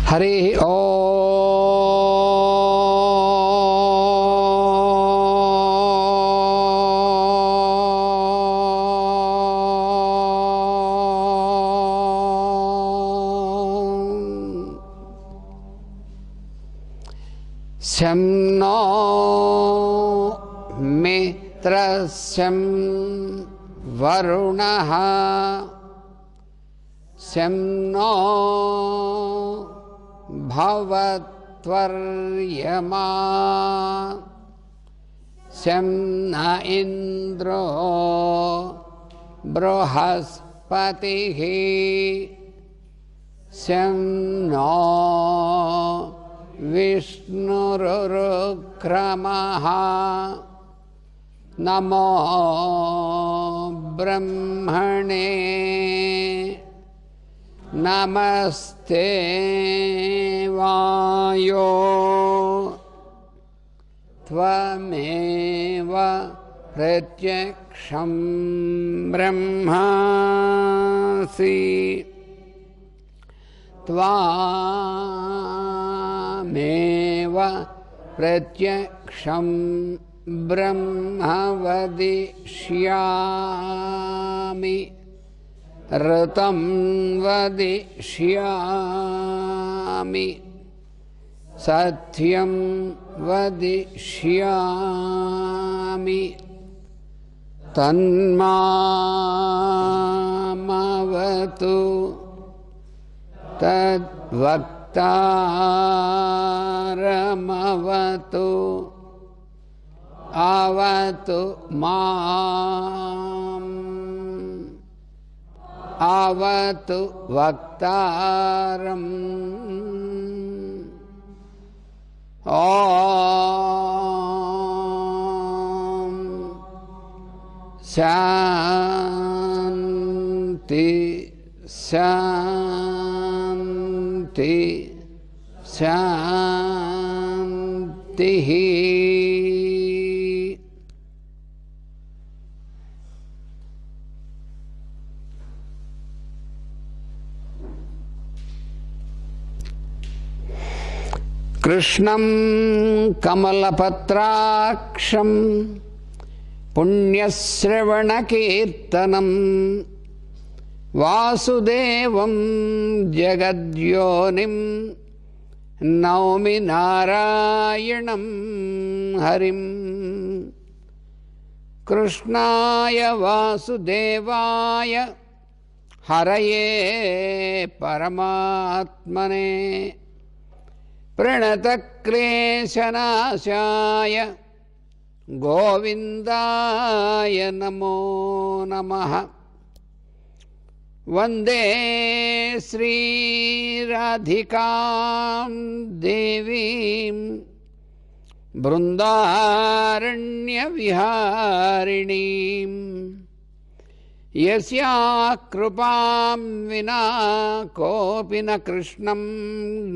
हरि शं नो मित्रस्यं वरुणः शं नो भवत्वर्यमा शं न इन्द्रो बृहस्पतिः शं नो विष्णुरुक्रमः नमो ब्रह्मणे नमस्ते वायो त्वमेव प्रत्यक्षं ब्रह्मासि त्वामेव प्रत्यक्षं ब्रह्म वदिष्यामि ऋतं वदिष्यामि सत्यं वदिष्यामि तन्मामवतु तद्वक्तारमवतु अवतु माम् अवतु वक्तारम् ॐ शान्ति शान्ति शान्तिः। कृष्णं कमलपत्राक्षं पुण्यश्रवणकीर्तनं वासुदेवं जगद्योनिं नौमि नारायणं हरिं। कृष्णाय वासुदेवाय हरये परमात्मने प्रणतक्लेशनाशाय गोविन्दाय नमो नमः। वन्दे श्रीराधिकां देवीं बृन्दारण्यविहारिणीं यस्याः कृपां विना कोऽपि न कृष्णं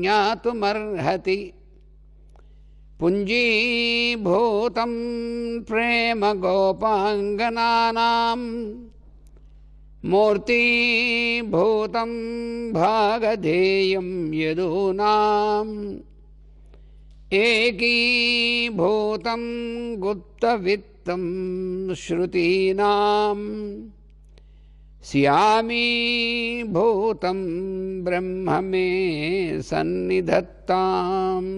ज्ञातुमर्हति। पुञ्जीभूतं प्रेम गोपाङ्गनानां मूर्तिभूतं भागधेयं यदूनाम् एकीभूतं गुप्तवित्तं श्रुतीनां स्यामीभूतं ब्रह्म मे सन्निधत्ताम्।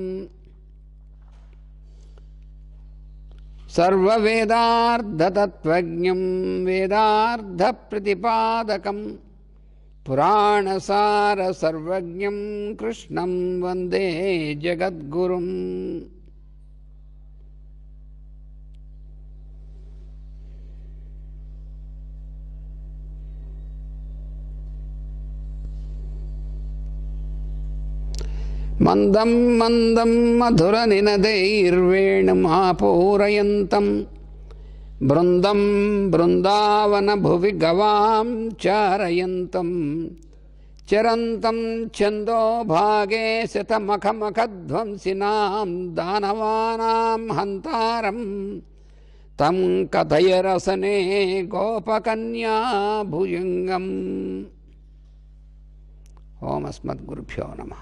सर्ववेदार्थतत्त्वज्ञं वेदार्थप्रतिपादकं पुराणसार सर्वज्ञं कृष्णं वन्दे जगद्गुरुम्। मंदं मंदं मधुरनिनदैर्वेणुमापूरयन्तं बृन्दं बृन्दावनभुवि गवां चारयन्तं चरन्तं छन्दोभागे शतमखमखध्वंसिनां दानवानां हन्तारं तं कथय रसने गोपकन्या भुजङ्गम्। ओम अस्मद्गुरुभ्यो नमः।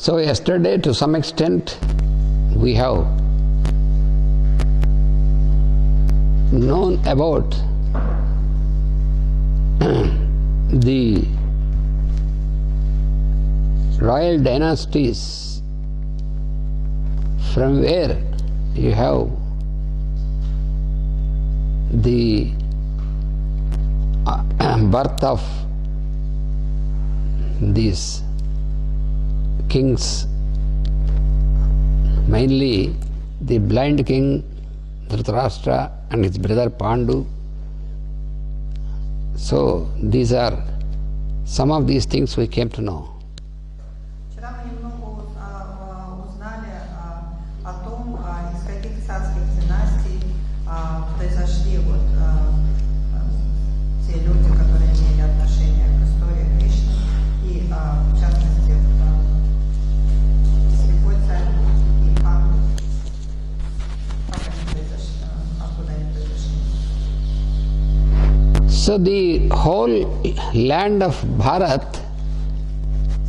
So yesterday, to some extent, we have known about the royal dynasties from where you have the birth of these kings, mainly the blind king Dhritarashtra and his brother Pandu. So these are some of these things we came to know. Вчера мы немного узнали о том, из каких царских династий произошли вот те люди, которые имели отношение к истории Кришны, и в частности слепой царь и Панду. Как они произошли, откуда они произошли? So the whole land of Bharat,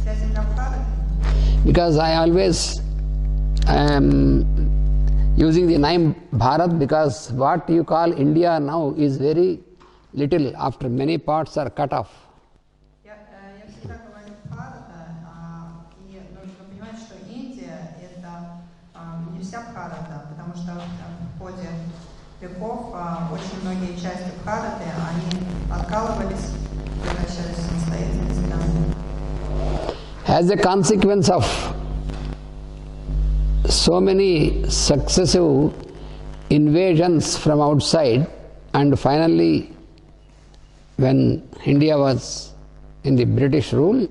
Вся земля Бхараты, because I always am using the name Bharat because what you call India now is very little, after many parts are cut off. я всегда говорю Бхарата, и нужно понимать, что Индия это не вся Бхарата, потому что в ходе веков очень многие части Бхараты, они откалывались, превращались в самостоятельные страны. As a consequence of so many successive invasions from outside, and finally when India was in the British rule,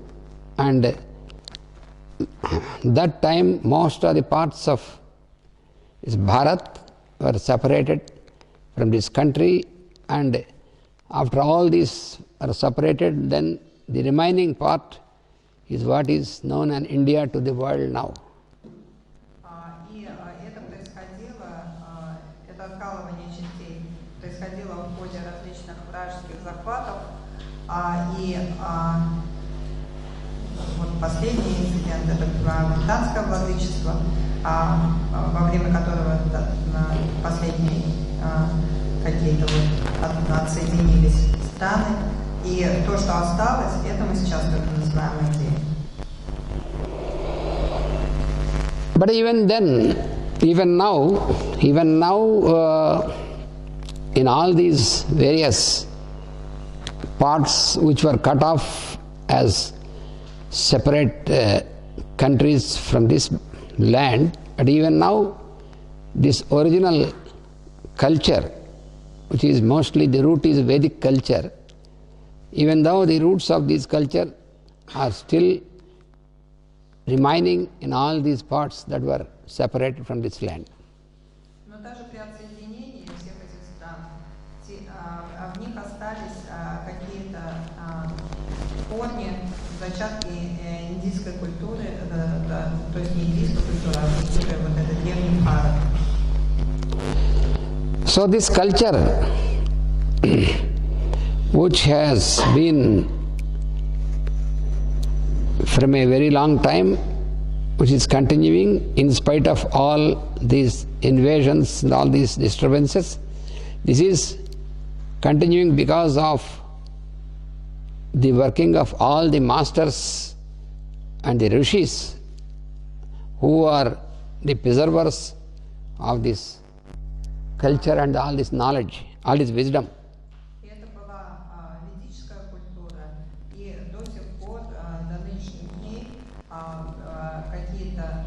and that time most of the parts of this Bharat were separated from this country, and after all these are separated, then the remaining part is what is known as India to the world now. И это происходило, это откалывание частей происходило в ходе различных вражеских захватов, и вот последний инцидент, это британское владычество, во время которого последние какие-то вот отсоединились страны, и то, что осталось, это мы сейчас только называем Индией. But even then, even now, in all these various parts which were cut off as separate countries from this land, but even now, this original culture, which is mostly the root is Vedic culture, even though the roots of this culture are still remaining in all these parts that were separated from this land. Но даже при отсоединении всех этих стран, в них остались какие-то корни, зачатки индийской культуры, то есть не индийской культуры, а культуры вот этой древней Бхараты. So this culture, which has been from a very long time, which is continuing in spite of all these invasions and all these disturbances, this is continuing because of the working of all the masters and the rishis who are the preservers of this culture and all this knowledge, all this wisdom. И это была ведическая культура, и до сих пор, до нынешних дней, какие-то,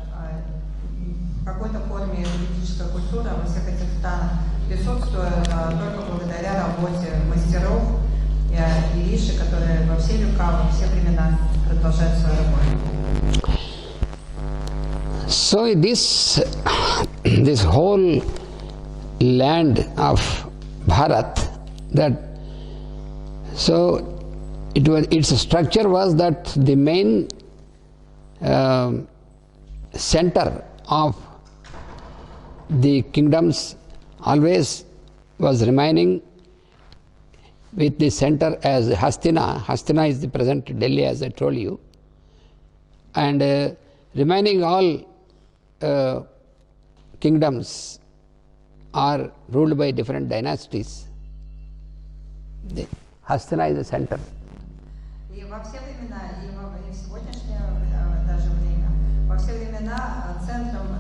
в какой-то форме ведическая культура во всех этих странах присутствует только благодаря работе мастеров и риши, которые во все века, во все времена продолжают свою работу. So this whole land of Bharat, its structure was that the main center of the kingdoms always was remaining with the center as Hastina. Hastina is the present Delhi, as I told you, and remaining all kingdoms are ruled by different dynasties. Hastina is the center. И во все времена, и в сегодняшнее даже время, во все времена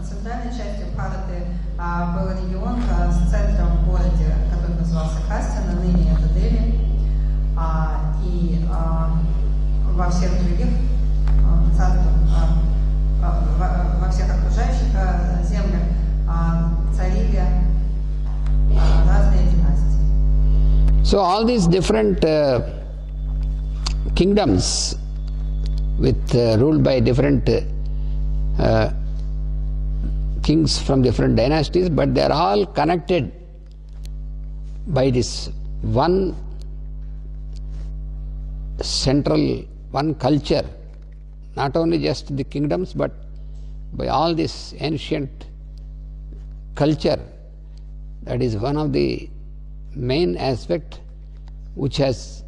центральной частью Бхараты был регион с центром в городе, который назывался Хастина, ныне это Дели. И во всех других царствах, во всех окружающих землях царили разные династии. So all these different kingdoms with ruled by different kings from different dynasties, but they are all connected by this one central, one culture, not only just the kingdoms, but by all this ancient culture. That is one of the main aspect which has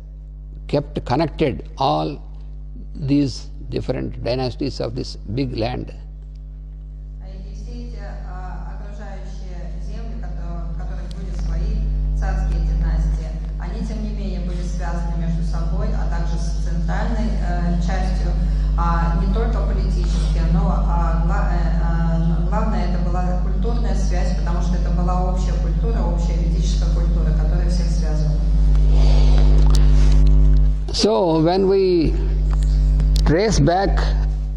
kept connected all these different dynasties of this big land. И все эти окружающие земли, в которых были свои царские династии, они тем не менее были связаны между собой, а также с центральной частью, не только политически, но главное это была культурная связь, потому что это была общая культура, общая ведическая культура, которая всех связывала. So when we trace back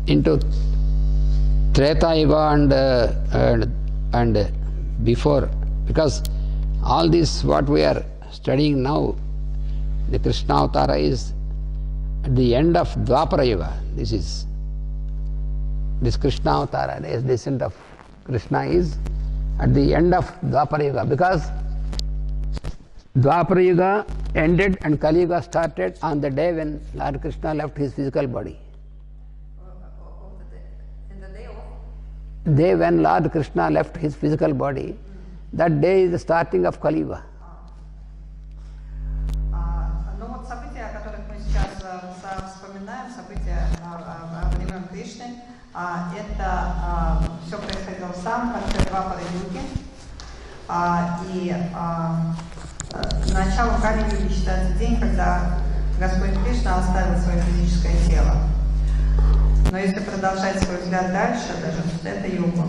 into Treta Yuga and before, because all this what we are studying now, the Krishna Avtara is at the end of Dwapara Yuga. This Krishna Avtara, the descent of Krishna is at the end of Dwapara Yuga, because Dwapara Yuga ended and Kali Yuga started on the day when Lord Krishna left his physical body. In the day of? The day when Lord Krishna left his physical body, that day is the starting of Kali Yuga. Ну вот события, о которых мы сейчас вспоминаем, события времен Кришны, это все происходило в самом конце Двапара Юги, и началом Кали-юги считается день, когда Господь Кришна оставил свое физическое тело. Но если продолжать свой взгляд дальше, даже в эту югу,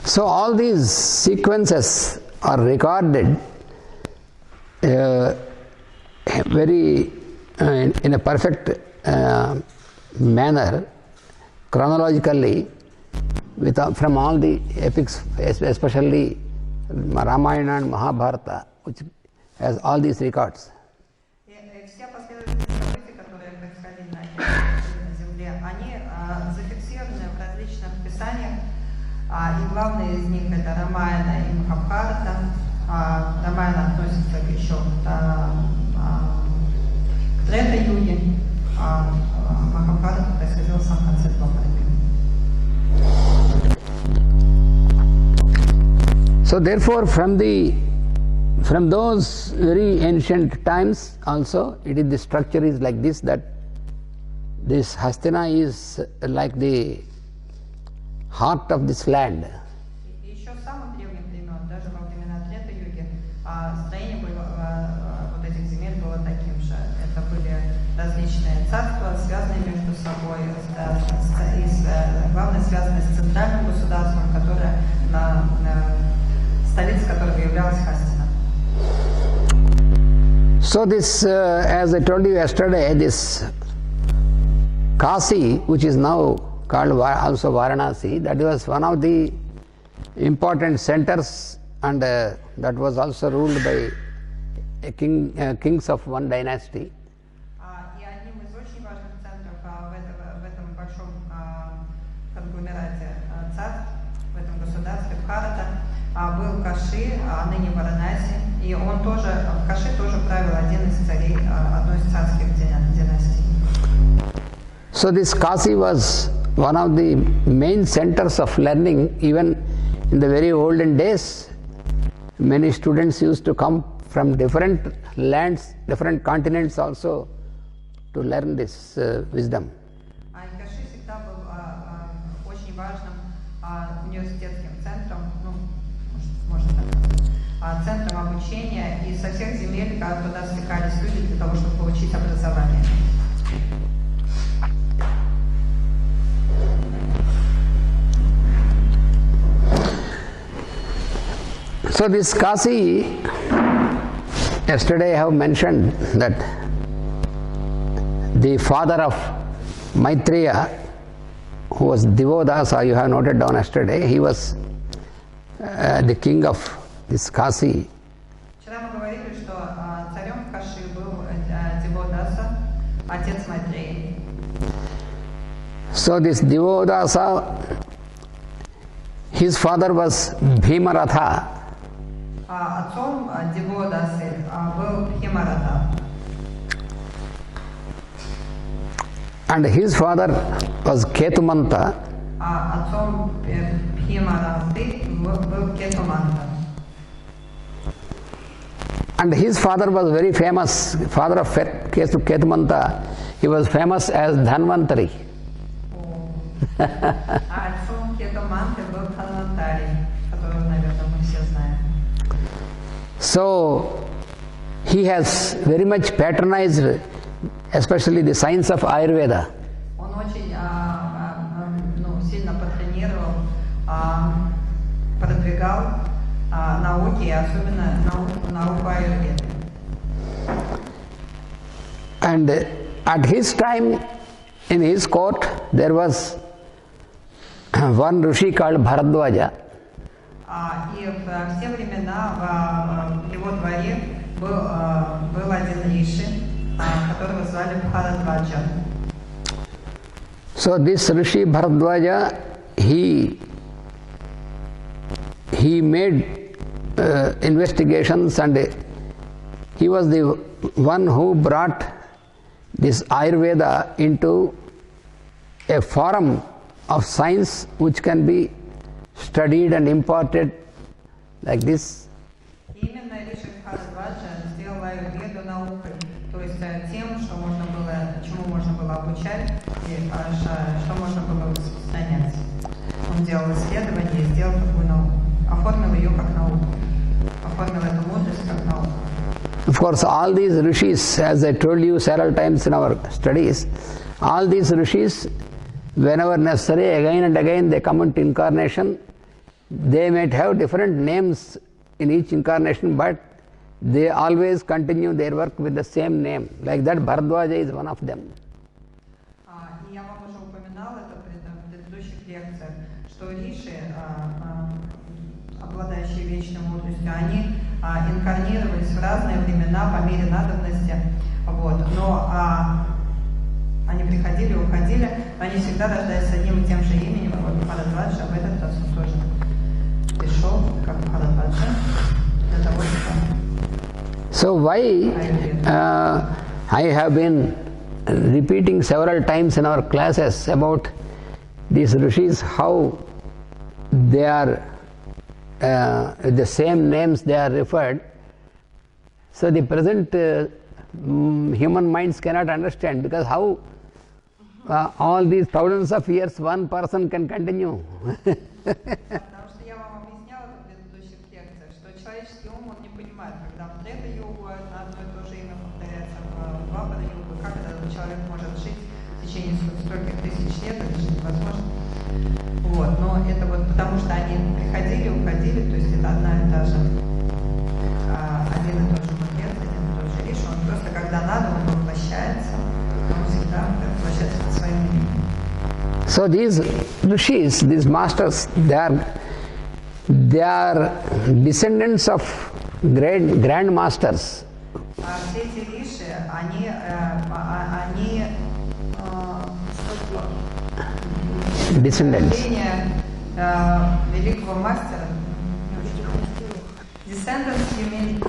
So all these sequences are recorded very in a perfect manner, chronologically, from all the epics, especially Ramayana and Mahabharata, which has all these records. Все последовательные события, которые происходили на Земле, они зафиксированы в различных писаниях, и главные из них это Рамаяна и Махабхарата. Рамаяна относится еще к Трета-юге, Махабхарата происходила в самом конце Двапара. So therefore, from those very ancient times also, the structure is like this, that this Hastina is like the heart of this land. Еще с самых древних времен, даже во времена Трета-юги, строение вот этих земель было таким же. Это были различные царства, связанные между собой, главное связанные с центральным государством, которое столица которого являлась Хастина. So this, as I told you yesterday, this Kasi, which is now called also Varanasi, that was one of the important centers, and that was also ruled by kings of one dynasty. И одним из очень важных центров в этом большом конгломерате царств, в этом государстве Бхарата, был Каши, ныне Варанаси, и он тоже, в Каши тоже правил один из царей одной из царских династий. So this Kasi was one of the main centers of learning. Even in the very olden days, many students used to come from different lands, different continents also, to learn this wisdom. Каши всегда был очень важным университетским центром, можно так, центром обучения, и со всех земель туда стекались люди для того, чтобы получить образование. So this Kasi, yesterday I have mentioned that the father of Maitreya, who was Divodasa, you have noted down yesterday, he was the king of this Kasi. Вчера мы говорили, что царем Каши был Диводаса, отец Майтреи. So this Divodasa, his father was Bhimaratha. Отцом Диводасы был Бхимаратха. And his father was Ketumanta. Отцом Бхимараты был Кетуманта. And his father was very famous, father of Ketumanta, he was famous as Dhanvantari. Отцом Кетуманты был Дханвантари, которого, наверное, мы все знаем. So he has very much patronized, especially the science of Ayurveda. Он очень сильно патронировал, продвигал науки, особенно науку аюрведы. And at his time, in his court, there was one Rishi called Bharadwaja. И в все времена в его дворе был один риши, которого звали Бхарадваджа. So this Rishi Bharadwaja, he made investigations, and he was the one who brought this Ayurveda into a forum of science which can be studied and imparted like this. Именно Риши Бхарадваджа сделал аюрведу наукой, то есть тем, что можно было, чему можно было обучать и что можно было распространять. Он делал исследования и сделал такую науку, оформил ее как науку, оформил эту мудрость как науку. Of course, all these rishis, as I told you several times in our studies, all these rishis, whenever necessary, again and again they come into incarnation. They might have different names in each incarnation, but they always continue their work with the same name. Like that, Bharadwaja is one of them. И я вам уже упоминала это в предыдущих лекциях, что риши, обладающие вечной мудростью, они инкарнировались в разные времена по мере надобности, но они приходили, уходили, но они всегда рождались с одним и тем же именем. Бхарадваджа, в этот раз он тоже пришел как Бхарадваджа для того, чтобы... So why I have been repeating several times in our classes about these rishis, how they are with the same names they are referred. So the present human minds cannot understand, because how all these thousands of years one person can continue. Потому что я вам объясняла в предыдущих лекциях, что человеческий ум, он не понимает, когда в Трета-югу одно и то же имя повторяется в Двапара-югу, как этот человек может жить в течение стольких тысяч лет, это же невозможно. Но это потому что они приходили, уходили, то есть это одна и та же, один и тот же мудрец, один и тот же риш, он просто когда надо, он воплощается, он всегда воплощается по своим именем. So these rishis, these masters, they are descendants of grand masters. Все эти риши, они Descendants. Великого мастера. Descendants, you mean?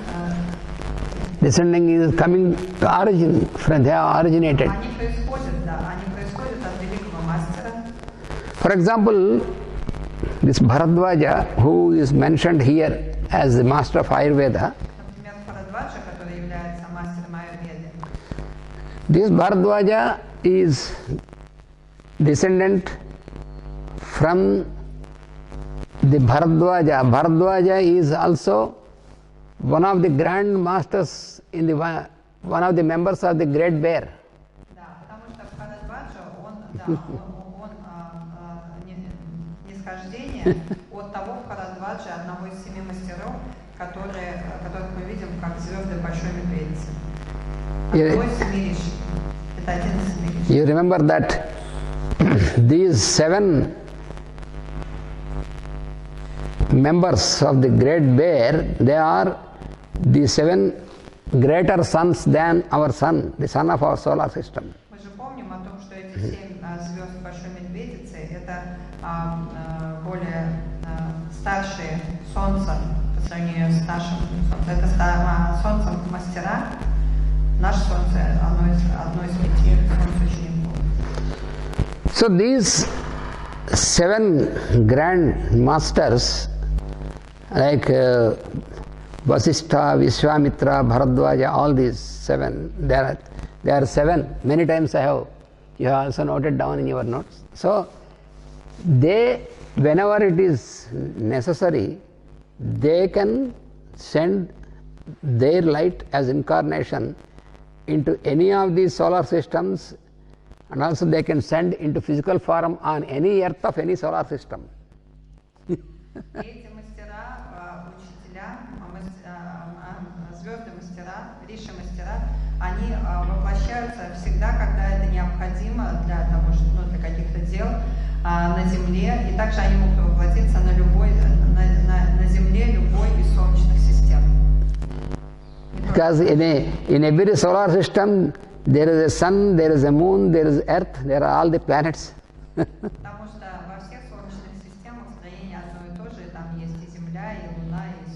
Descending is coming to origin, from they are originated. Они происходят от великого мастера. For example, this Bharadwaja, who is mentioned here as the master of Ayurveda, Например, Бхарадваджа, который является мастером аюрведы. This Bharadwaja is descendant from the Bharadwaja. Bharadwaja is also one of the grand masters in the one of the members of the Great Bear. Да, потому что Бхарадваджа, он нисхождение от того Бхарадваджи, одного из 7 мастеров, которых мы видим как звезды Большой Медведицы. Одного из 7 риши. Это один из 7 риши. You remember that these 7 members of the Great Bear, they are the 7 greater suns than our sun, the sun of our solar system. Мы же помним о том, что эти 7 звезд Большой Медведицы это более старшие Солнца по сравнению с нашим Солнцем. Это Солнцем мастера. Наше Солнце одно из 5 солнцеучеников. So these 7 grand masters like Vasishtha, Vishwamitra, Bharadwaja, all these 7, there are 7. Many times you have also noted down in your notes. So they, whenever it is necessary, they can send their light as incarnation into any of these solar systems, and also they can send into physical form on any earth of any solar system. Эти мастера, учителя, звезды мастера, риши мастера, они воплощаются всегда, когда это необходимо для того, для каких-то дел на Земле, и также они могут воплотиться на Земле любой из солнечных систем. Because in every solar system there is a sun, there is a moon, there is earth, there are all the planets. Потому что во всех солнечных системах строение одно и то же, там есть и Земля, и Луна, и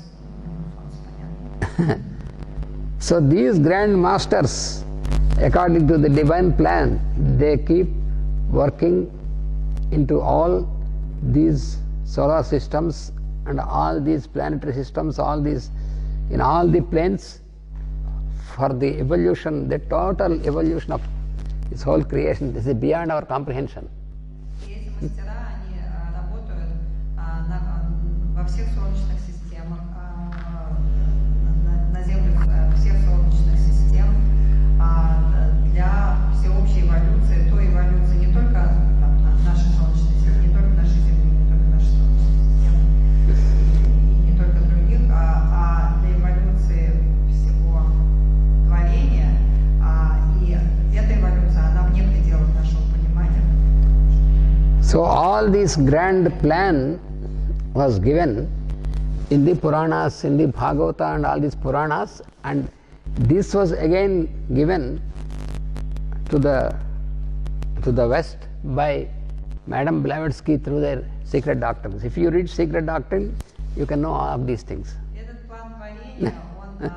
Солнце, понятно. So these grand masters, according to the divine plan, they keep working into all these solar systems and all these planetary systems, in all the planes, for the evolution, the total evolution of this whole creation. This is beyond our comprehension. И эти мастера, они работают во всех солнечных системах, на Землю всех солнечных систем, для всеобщей эволюции, той эволюции не только нашей солнечной системы, не только нашей Земли, не только нашей солнечной системы, и не только других, а для эволюции всего творения, и эта эволюция, она вне пределов нашего понимания. So all this grand plan was given in the Puranas, in the Bhagavata and all these Puranas, and this was again given to the West by Madame Blavatsky through their secret doctrines. If you read secret doctrine, you can know all of these things. Этот план творения, он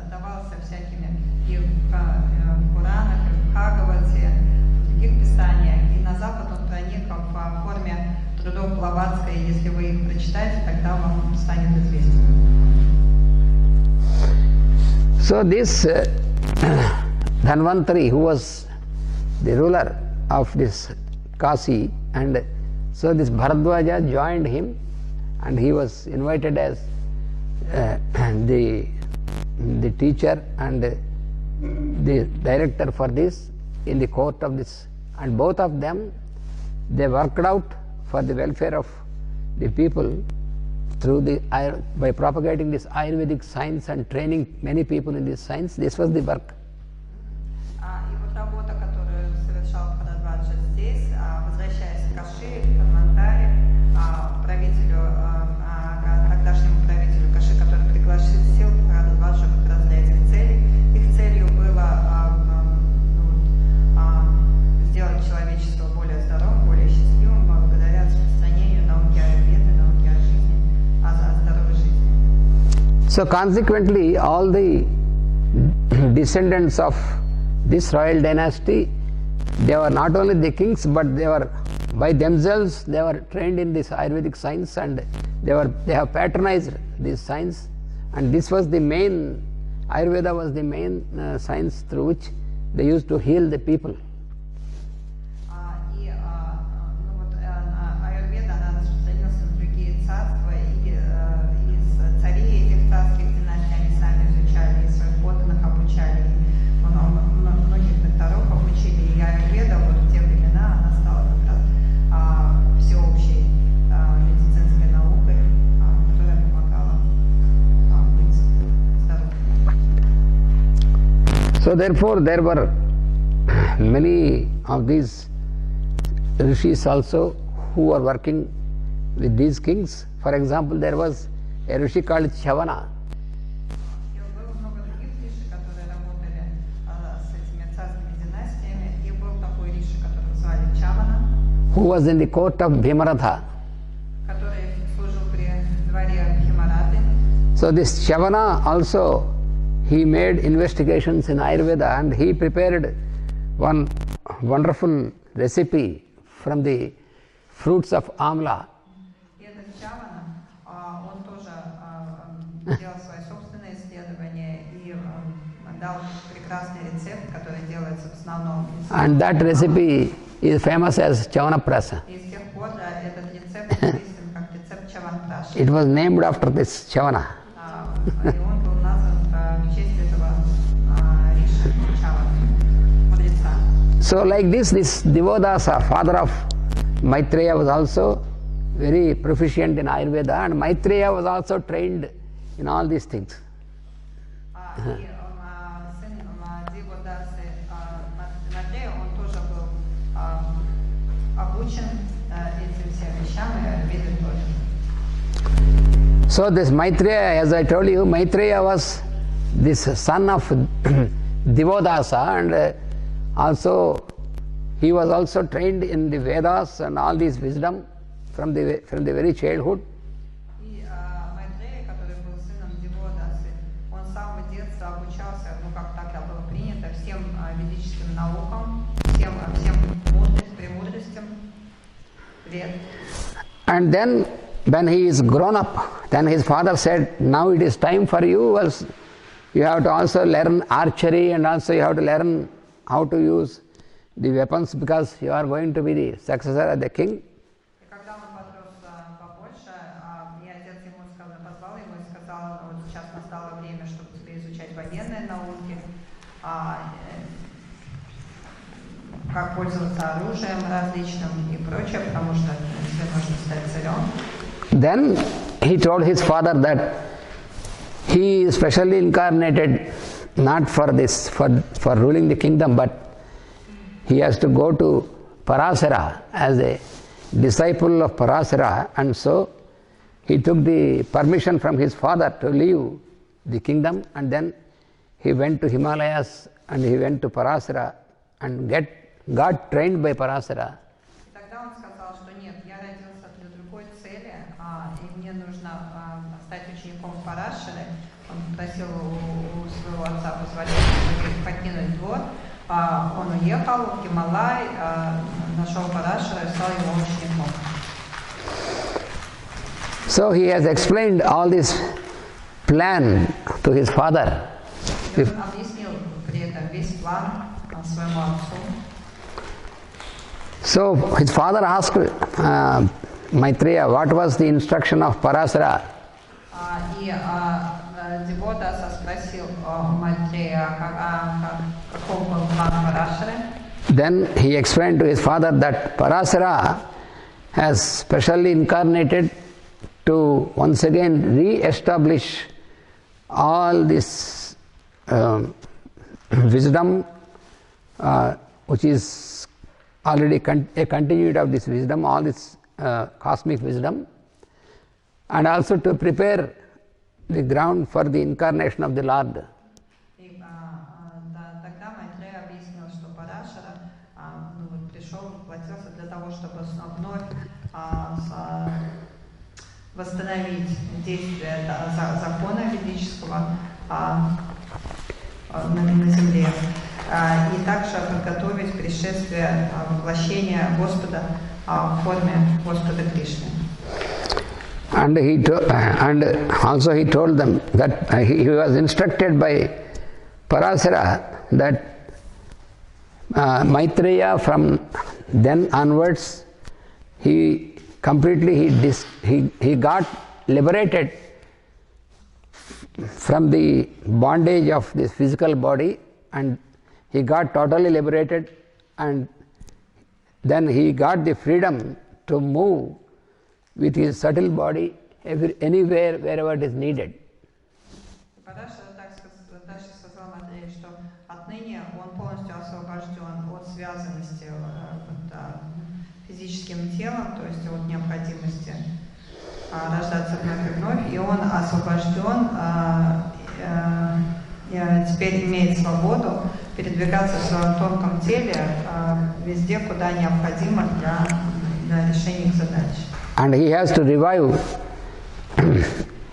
давался всякими и в Пуранах, и в Бхагавате, в других писаниях, и на Запад он проник в форме трудов Блаватской. Если вы их прочитаете, тогда вам станет известен. So this Dhanvantari, who was the ruler of this Kasi, and so this Bharadwaja joined him, and he was invited as the teacher and the director for this in the court of this, and both of them, they worked out for the welfare of the people by propagating this Ayurvedic science and training many people in this science. This was the work. И вот работа, которую совершал Бхарадваджа здесь, возвращаясь к Каши, к Дханвантаре, правителю, тогдашнему правителю Каши, который пригласил Бхарадваджа как раз для этих целей. Их целью было сделать человечество более здоровым, более счастливым, благодаря распространению науки аюрведы, науки о жизни, о здоровой жизни. So consequently, all the descendants of this royal dynasty, they were not only the kings, but they were by themselves, they were trained in this Ayurvedic science, and they have patronized this science, and this was the main Ayurveda was the main science through which they used to heal the people. Аюрведа, она распространилась на другие царства, и из царей этих царских династий они сами изучали, и своих подданных обучали, многих докторов обучили, и аюрведа вот в те времена она стала как раз всеобщей медицинской наукой, которая помогала быть здоровым. So therefore there were many of these rishis also who were working with these kings. For example, there was a rishi called Chavana. Было много других риши, которые работали с этими царскими династиями, и был такой риши, которого звали Чавана, Who was in the court of Bhimaratha. который служил при дворе Бхимараты. So this Chavana also, he made investigations in Ayurveda and he prepared one wonderful recipe from the fruits of amla. И этот Чавана, он тоже делал свои собственные исследования и дал прекрасный рецепт, который делается в основном из... And that recipe is famous as Chavanaprasa. И с тех пор этот рецепт известен как рецепт Чаванпраши. It was named after this Chavana. И он был назван в честь этого риши Чавана, мудреца. So like this Divodasa, father of Maitreya, was also very proficient in Ayurveda, and Maitreya was also trained in all these things. И сын Диводасы Матрея, он тоже был обучен этим всем вещам, и аюрведе тоже. So this Maitreya, as I told you, Maitreya was this son of Divodasa, and also he was also trained in the Vedas and all this wisdom from the very childhood. И Майтрея, который был сыном Диводасы, он с самого детства обучался, как тогда было принято, всем ведическим наукам, всем премудростям вед. And then when he is grown up, then his father said, now it is time for you, you have to also learn archery, and also you have to learn how to use the weapons, because you are going to be the successor of the king. И когда он подрос побольше, и отец ему позвал его и сказал, вот сейчас настало время, чтобы тебе изучать военные науки, как пользоваться оружием различным и прочее, потому что тебе нужно стать царем. Then he told his father that he is specially incarnated not for this, for ruling the kingdom, but he has to go to Parasara as a disciple of Parasara, and so he took the permission from his father to leave the kingdom, and then he went to Himalayas and he went to Parasara and got trained by Parasara. Тогда он сказал, что нет, я родился для другой цели, и мне нужно стать учеником Парашары. Он попросил у своего отца позволения покинуть двор. Он уехал в Гималай, нашел Парашара и стал его учеником. So he has explained all this plan to his father. И он объяснил при этом весь план своему отцу. So his father asked Maitreya, what was the instruction of Parasara? И Диводаса спросил Майтрея, каков был план Парашары. Then he explained to his father that Parasara has specially incarnated to once again re-establish all this wisdom, which is already a continuity of this wisdom, all this cosmic wisdom, and also to prepare the ground for the incarnation of the Lord. И тогда Майтрея объяснил, что Парашара пришел, воплотился для того, чтобы вновь восстановить действие закона ведического на земле, и также подготовить пришествие воплощения Господа в форме Господа Кришны. and also he told them that he was instructed by Parasara that Maitreya from then onwards he got liberated from the bondage of this physical body, and he got totally liberated, and then he got the freedom to move with his subtle body anywhere, wherever it is needed. Дальше сказал Матрея, что отныне он полностью освобожден от связанности физическим телом, то есть от необходимости рождаться вновь и вновь, и он освобожден, теперь имеет свободу передвигаться в своем тонком теле везде, куда необходимо для решения их задач. And he has to revive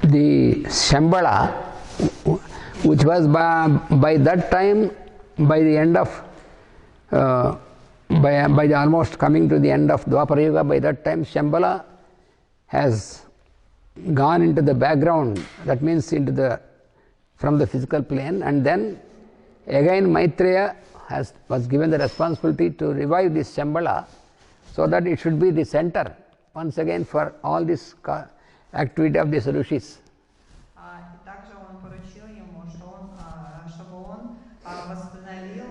the Shambhala, which was by that time, by the end of, by the almost coming to the end of Dwapara Yuga, by that time Shambhala has gone into the background, that means from the physical plane, and then again Maitreya was given the responsibility to revive this Shambhala so that it should be the center once again for all this activity of these rishis. Также он поручил ему, чтобы он восстановил,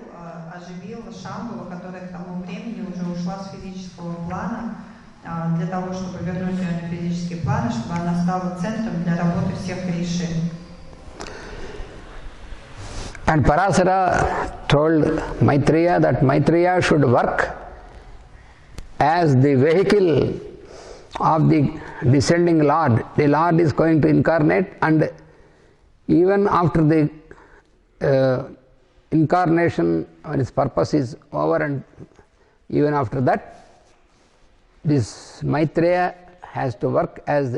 оживил Шамбалу, которая к тому времени уже ушла с физического плана, для того, чтобы вернуть ее на физический план, чтобы она стала центром для работы всех риши. And Parasara told Maitreya that Maitreya should work as the vehicle of the descending Lord. The Lord is going to incarnate, and even after the incarnation, when its purpose is over, and even after that, this Maitreya has to work as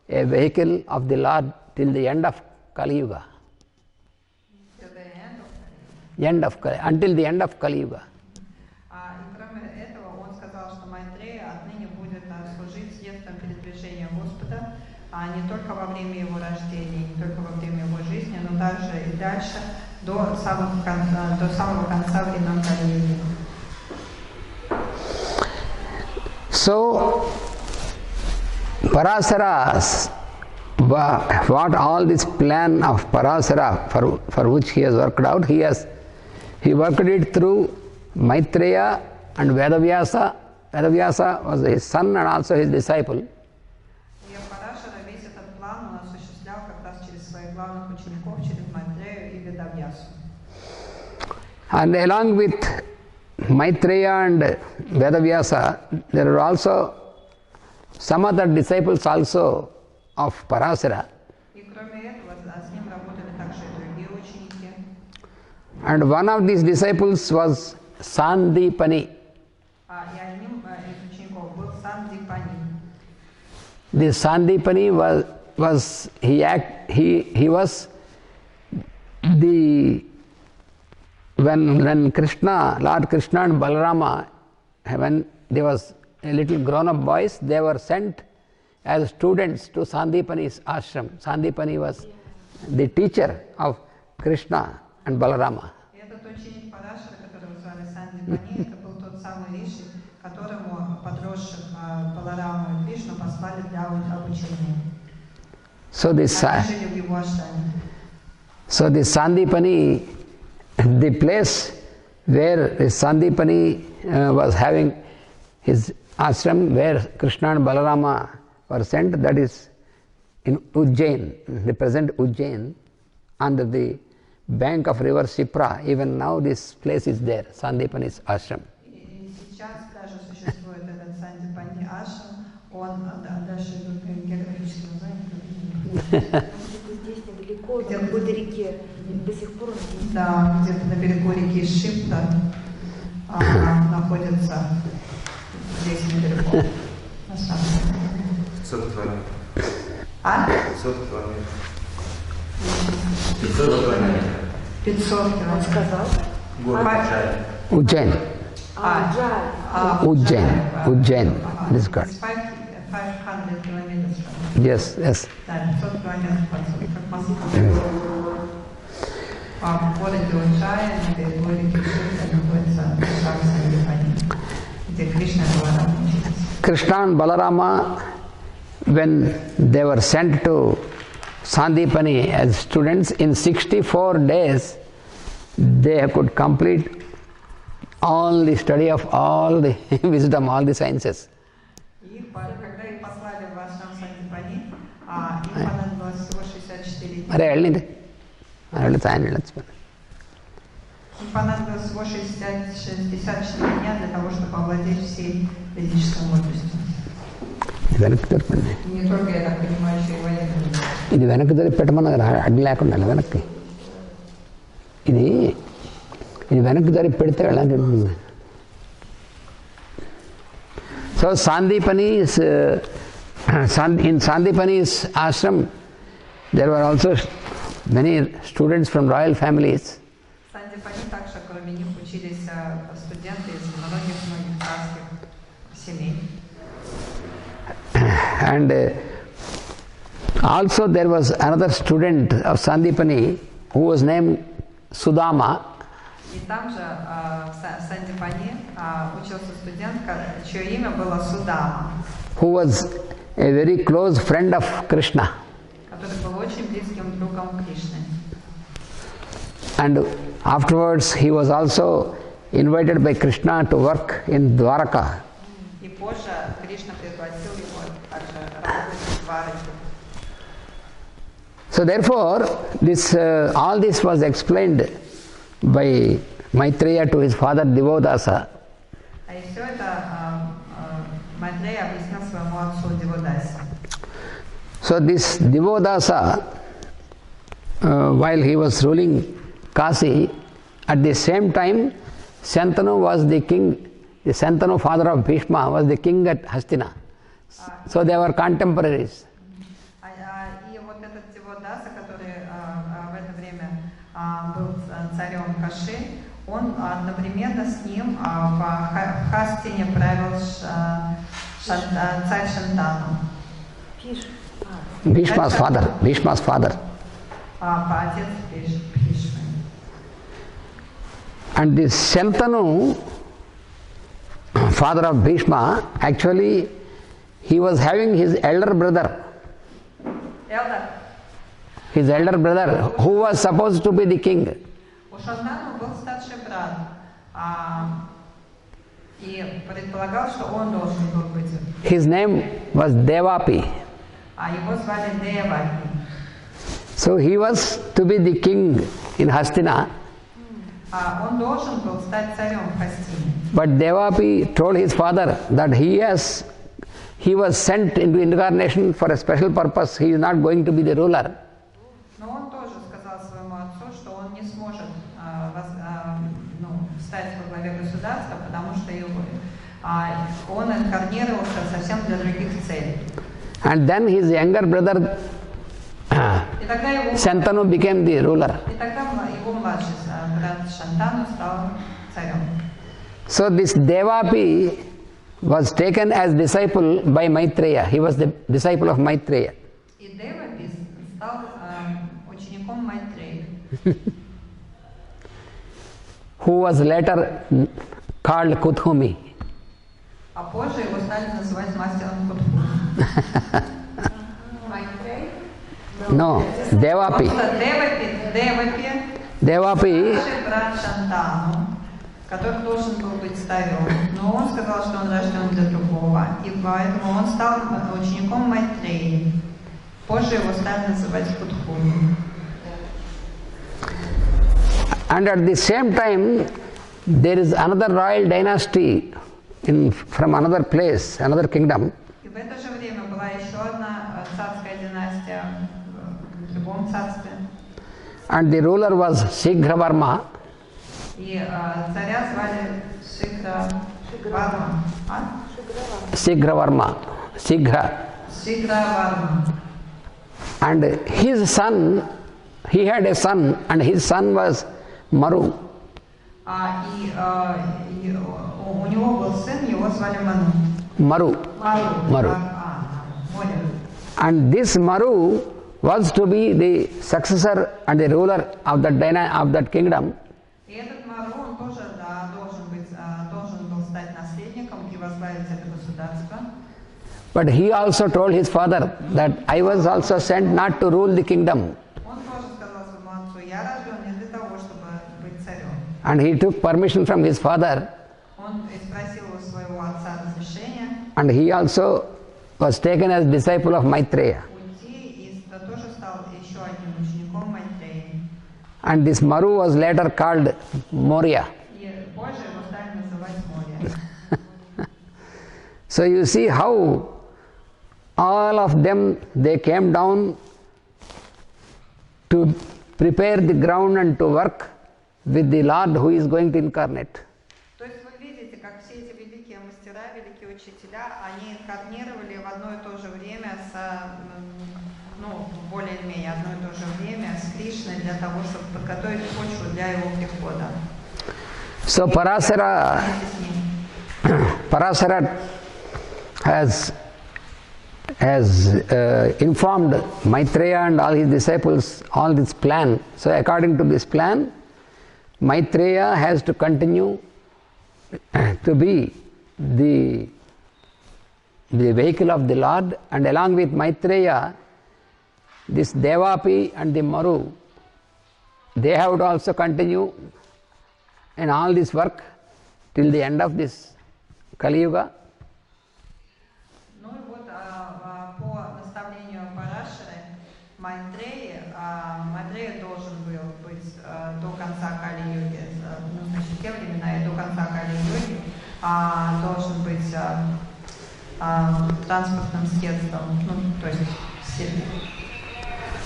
a vehicle of the Lord till the end of Kali Yuga. Until the end of Kali Yuga. Не только во время его рождения, не только во время его жизни, но также и дальше, до самого конца времен Кали-юги. So, Parasara, what all this plan of Parasara for which he has worked out, he worked it through Maitreya and Vedavyasa. Vedavyasa was his son and also his disciple. And along with Maitreya and Vedavyasa, there are also some other disciples also of Parasara. And one of these disciples was Sandipani. This Sandipani was the when Krishna, Lord Krishna and Balarama, when they was a little grown-up boys, they were sent as students to Sandipani's ashram. Sandipani was the teacher of Krishna and Balarama. So this Sandipani, the place where Sandipani was having his ashram, where Krishna and Balarama were sent, that is in Ujjain, the present Ujjain, under the bank of river Shipra. Even now this place is there, Sandipani's ashram. Здесь недалеко, на какой-то реке, до сих пор да, где-то на берегу реки Шипта находится здесь недалеко. 500 километров. 500 километров. 500 километров. 500 километров. Он сказал. Город Ujjain. Ujjain. Ujjain. This God. 500 kilometers from Yes, yes. Да, 500 километров отсюда, как Москва. В городе Учая, на берегу реки Ширка, находится храм Сандипани, где Кришна и Баларама учились. Krishna and Balarama, when they were sent to Sandipani as students, in 64 days, they could complete all the study of all the wisdom, all the sciences. И когда их послали в ашрам Сандипани, им понадобилось всего 64 дня. Им понадобилось всего 64 дня для того, чтобы овладеть всей ведической мудростью. Не только, я так понимаю, еще и военными. ఇది వెనక్కి పెట్టమన్నది అడ్డు లేకుండా వెనక్కి ఇది వెనక్కి పెడితే ఎలాంటి ఉంటుంది. So Sandipani's in Sandipani's ashram there were also many students from royal families. Сандипани также кроме них учились студенты из многих царских семей. And also there was another student of Sandipani who was named Sudama. И там же в Сандипани учился студент, чье имя было Судама, Who was a very close friend of Krishna. который был очень близким другом Кришны. And afterwards he was also invited by Krishna to work in Dwaraka. И позже Кришна пригласил его также работать в Двараке. So therefore, all this was explained by Maitreya to his father Divodasa. И все это Майтрея объяснил своему отцу Диводасе. So this Divodasa, while he was ruling Kasi, at the same time Shantanu was the king, the Shantanu father of Bhishma was the king at Hastina. So they were contemporaries. И вот этот Диводаса, который в это время был царем Каши, он одновременно с ним в Хастине правил царь Шантану. Bhishma's father. Отец Бхишмы. And this Shantanu, father of Bhishma, actually he was having his elder brother. His elder brother, who was supposed to be the king. У Шантану был старший брат, и предполагал, что он должен был быть. His name was Devapi. Его звали Девапи. So he was to be the king in Hastina. Он должен был стать царем в Хастине. But Devapi told his father that he was sent into incarnation for a special purpose. He is not going to be the ruler. Но он тоже сказал своему отцу, что он не сможет стать во главе государства, потому что он инкарнировался совсем для других целей. And then his younger brother Shantanu became the ruler. И тогда его младший брат Шантану стал царем. So this Devapi was taken as disciple by Maitreya. He was the disciple of Maitreya. И Девапи стал учеником Майтреи. Who was later called Kuthumi. А позже его стали называть мастером Кутху. No, Devapi. Devapi. Старший брат Шантану, который должен был быть царем, но он сказал, что он рожден для другого, и поэтому он стал учеником Майтреи. Позже его стали называть Кутху. And at the same time, there is another royal dynasty from another place, another kingdom. И в это же время была еще одна царская династия в другом царстве. And the ruler was Shigravarma. И царя звали Шиграварма. Shigravarma. Шиграварма. And his son, he had a son, and his son was Maru. И у него был сын, его звали Ману. Maru. Мару. And this Maru was to be the successor and the ruler of that kingdom. И этот Мару, он тоже должен был стать наследником и возглавить это государство. But he also told his father that I was also sent not to rule the kingdom. Он тоже сказал своему отцу: я рожден не для того, чтобы быть царем. And he took permission from his father. Он спросил у своего отца разрешения. And he also was taken as disciple of Maitreya. Уйти, и тоже стал еще одним учеником Майтреи. And this Maru was later called Maurya. И позже его стали называть Мория. So you see how all of them, they came down to prepare the ground and to work with the Lord who is going to incarnate. То есть вы видите, как все эти великие мастера, великие учителя, они инкарнировали в одно и то же время более или менее одно и то же время с Кришной для того, чтобы подготовить почву для его прихода. So Parasara has informed Maitreya and all his disciples all this plan. So according to this plan, Maitreya has to continue to be the vehicle of the Lord, and along with Maitreya, this Devapi and the Maru, they have to also continue in all this work till the end of this Kali Yuga. Ну и вот по наставлению Парашары Майтрея должен был быть до конца Кали-юги, значит, те времена и до конца Кали-юги должен быть транспортным средством, то есть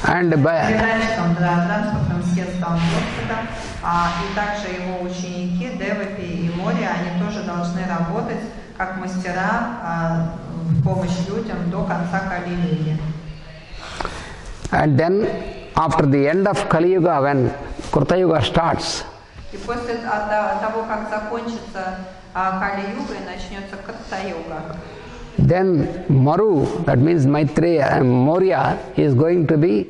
транспортным средством Господа, и также его ученики Девапи и Мори, они тоже должны работать как мастера в помощь людям до конца Кали-юги. And then after the end of Kali Yuga, when Krita Yuga starts, и после того, как закончится Кали-юга и начнется Крта-юга, then Maru, that means Maitreya and Maurya, is going to be,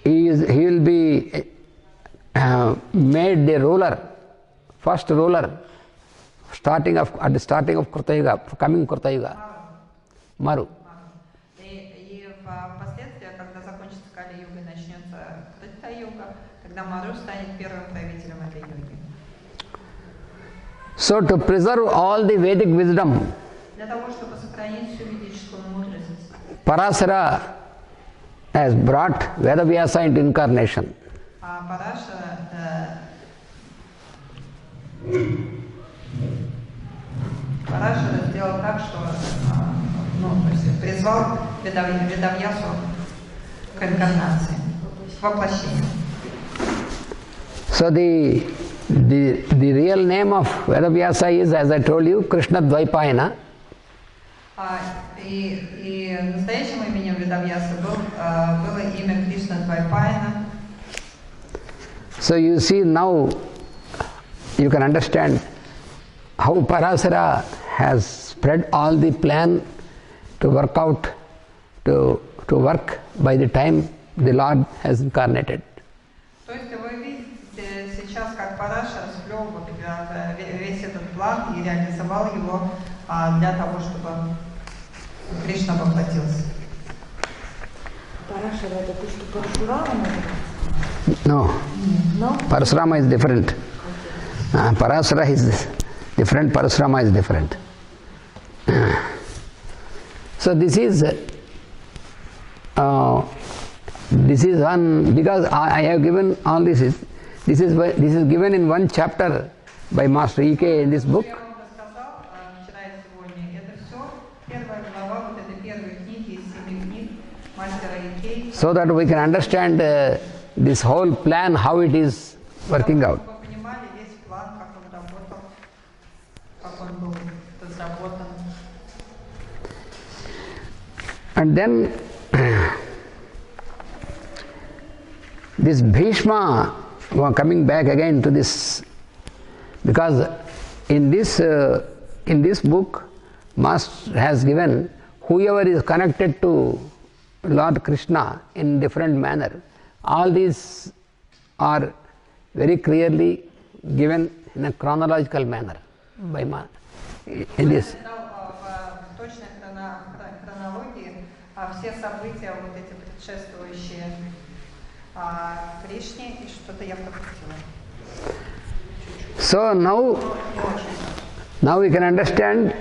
he will be made the ruler, first ruler, at the starting of Krita Yuga, coming Krita Yuga. Maru. И впоследствии, когда закончится Кали-юга и начнется Крта-юга, тогда Мару станет первым правителем этой юги. So to preserve all the Vedic wisdom, Для того, чтобы сохранить всю ведическую мудрость, Parasara has brought Vedavyasa into incarnation. Парашара сделал так, что призвал Ведавьясу к инкарнации, к воплощению. So the real name of Vedavyasa is, as I told you, Krishna-Dvaipayana. И настоящим именем Ведавьяса было имя Кришна-Двайпаяна. So you see now, you can understand how Parasara has spread all the plan to work out, to work by the time the Lord has incarnated. То есть вы видите сейчас, как Парашара сплел весь этот план и реализовал его для того, чтобы Кришна воплотился. Парашара это то, что Парашурама? No. No? Parasurama is different. Parasara is different, Parasurama is different. So this is one, because I have given all this is given in one chapter by Master E.K. in this book. So that we can understand this whole plan, how it is working out. And then this Bhishma, coming back again to this, because in this book, Master has given whoever is connected to Lord Krishna in different manner. All these are very clearly given in a chronological manner by in this. В точной хронологии все события, вот эти предшествующие Кришне, и что-то я пропустила. So now we can understand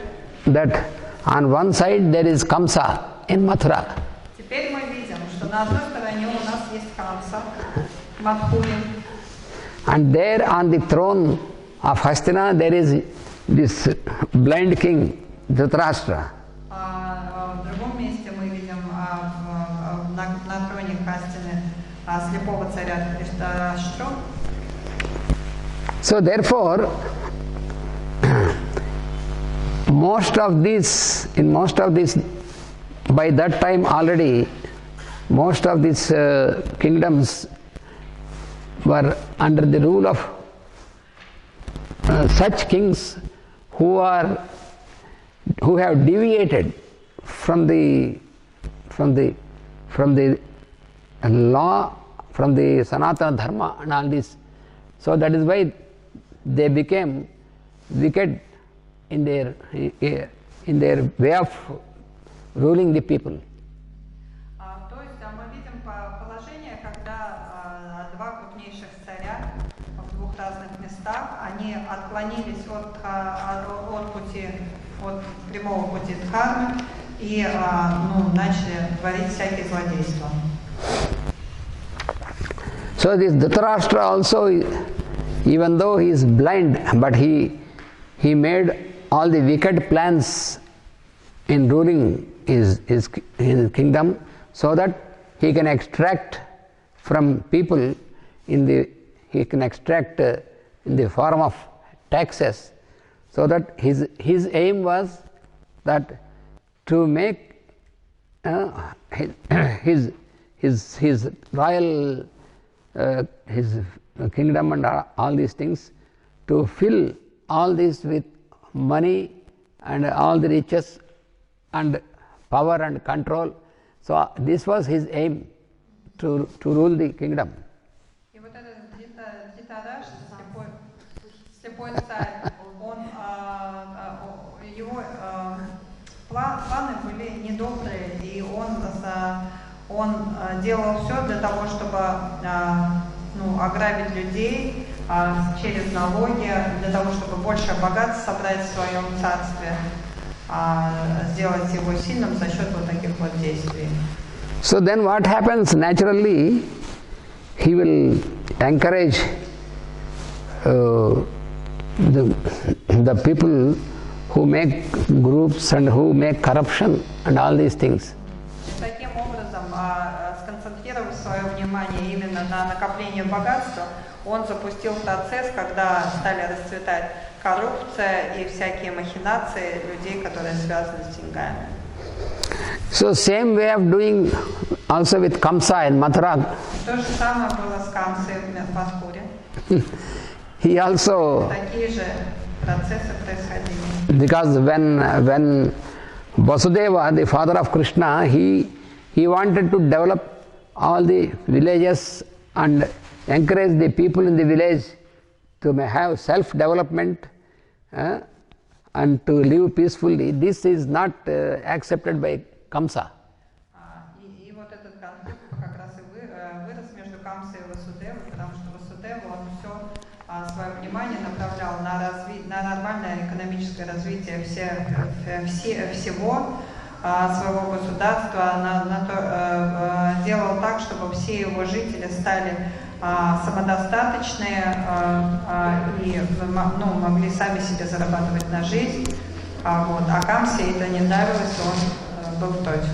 that on one side there is Kamsa in Mathura. Теперь мы видим, что на одной стороне у нас есть Камса, Мадхури. And there on the throne of Hastina there is this blind king, Dhritarashtra. В другом месте мы видим на троне Хастины слепого царя Dhritarashtra. So therefore, most of these, by that time already, most of these kingdoms were under the rule of such kings who have deviated from the law, from the Sanatana Dharma and all this. So that is why they became wicked in their way of ruling the people. То есть мы видим положение, когда два крупнейших царя в двух разных местах, они отклонились от пути, от прямого пути дхармы и начали творить всякие злодейства. So this Dhritarashtra also, even though he is blind, but he made all the wicked plans in ruling his kingdom, so that he can extract from people in the form of taxes, so that his aim was that to make his royal his kingdom and all these things, to fill all this with money and all the riches and power and control. So this was his aim, to rule the kingdom. И вот этот Dhritarashtra, слепой царь, его планы были недобрые, и он делал все для того, чтобы ограбить людей через налоги, для того, чтобы больше богатств собрать в своем царстве, сделать его сильным за счет вот таких вот действий. So then what happens? Naturally, he will encourage the people who make groups and who make corruption and all these things. Таким образом, сконцентрировав свое внимание именно на накоплении богатства, он запустил процесс, когда стали расцветать коррупция и всякие махинации людей, которые связаны с деньгами. So same way of doing also with Kamsa in Mathura. То же самое было с Камсой в Мадхуре. He also, Такие же процессы происходили. because when Vasudeva, the father of Krishna, he wanted to develop all the villages and encourage the people in the village to have self-development and to live peacefully. This is not accepted by Kamsa. И вот этот конфликт как раз и вырос между Камсой и Васудевой, потому что Васудева, он все свое внимание направлял на нормальное экономическое развитие всего своего государства, делал так, чтобы все его жители стали самодостаточные и могли сами себе зарабатывать на жизнь. А Камсе это не нравилось, он был против.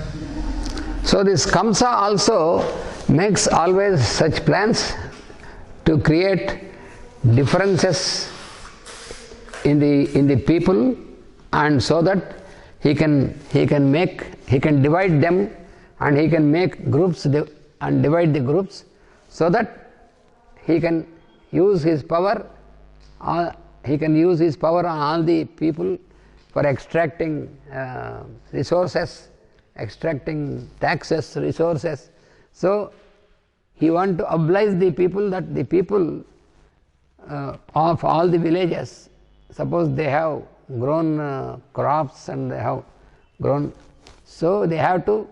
So this Kamsa also makes always such plans to create differences in the people, and so that he can divide them, and he can make groups and divide the groups, so that he can use his power. He can use his power on all the people for extracting resources extracting taxes, resources. So he want to oblige the people, that the people of all the villages, suppose they have grown crops and they have grown, so they have to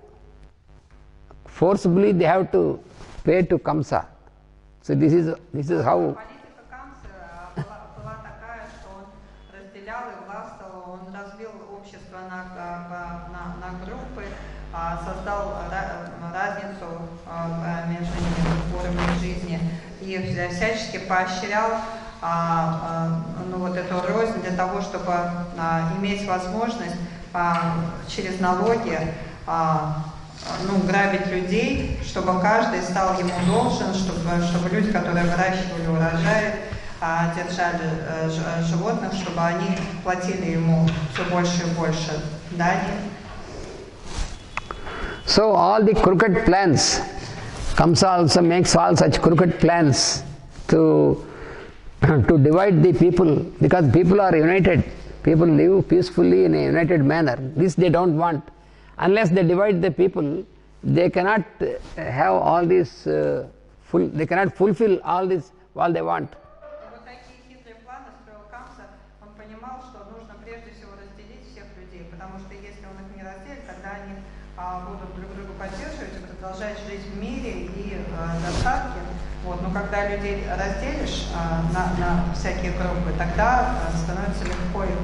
forcibly they have to pay to Kamsa. So this is how. Политика Камсы была такая, что он разделял и властвовал, он разбил общество на группы, создал разницу между ними в уровне жизни и всячески поощрял эту рознь для того, чтобы иметь возможность через налоги грабить людей, чтобы каждый стал ему должен, чтобы люди, которые выращивали урожай, держали животных, чтобы они платили ему все больше и больше дани. So all the crooked plans, Kamsa also makes all such crooked plans to divide the people, because people are united. People live peacefully in a united manner. This they don't want. Unless they divide the people, they cannot have all this they cannot fulfill all this what they want. Вот такие хитрые планы строил Камса. Он понимал, что нужно прежде всего разделить всех людей, потому что если он их не разделит, тогда они будут друг друга поддерживать и продолжать жить в мире и достатке. Но когда людей разделишь на всякие группы, тогда становится легко их.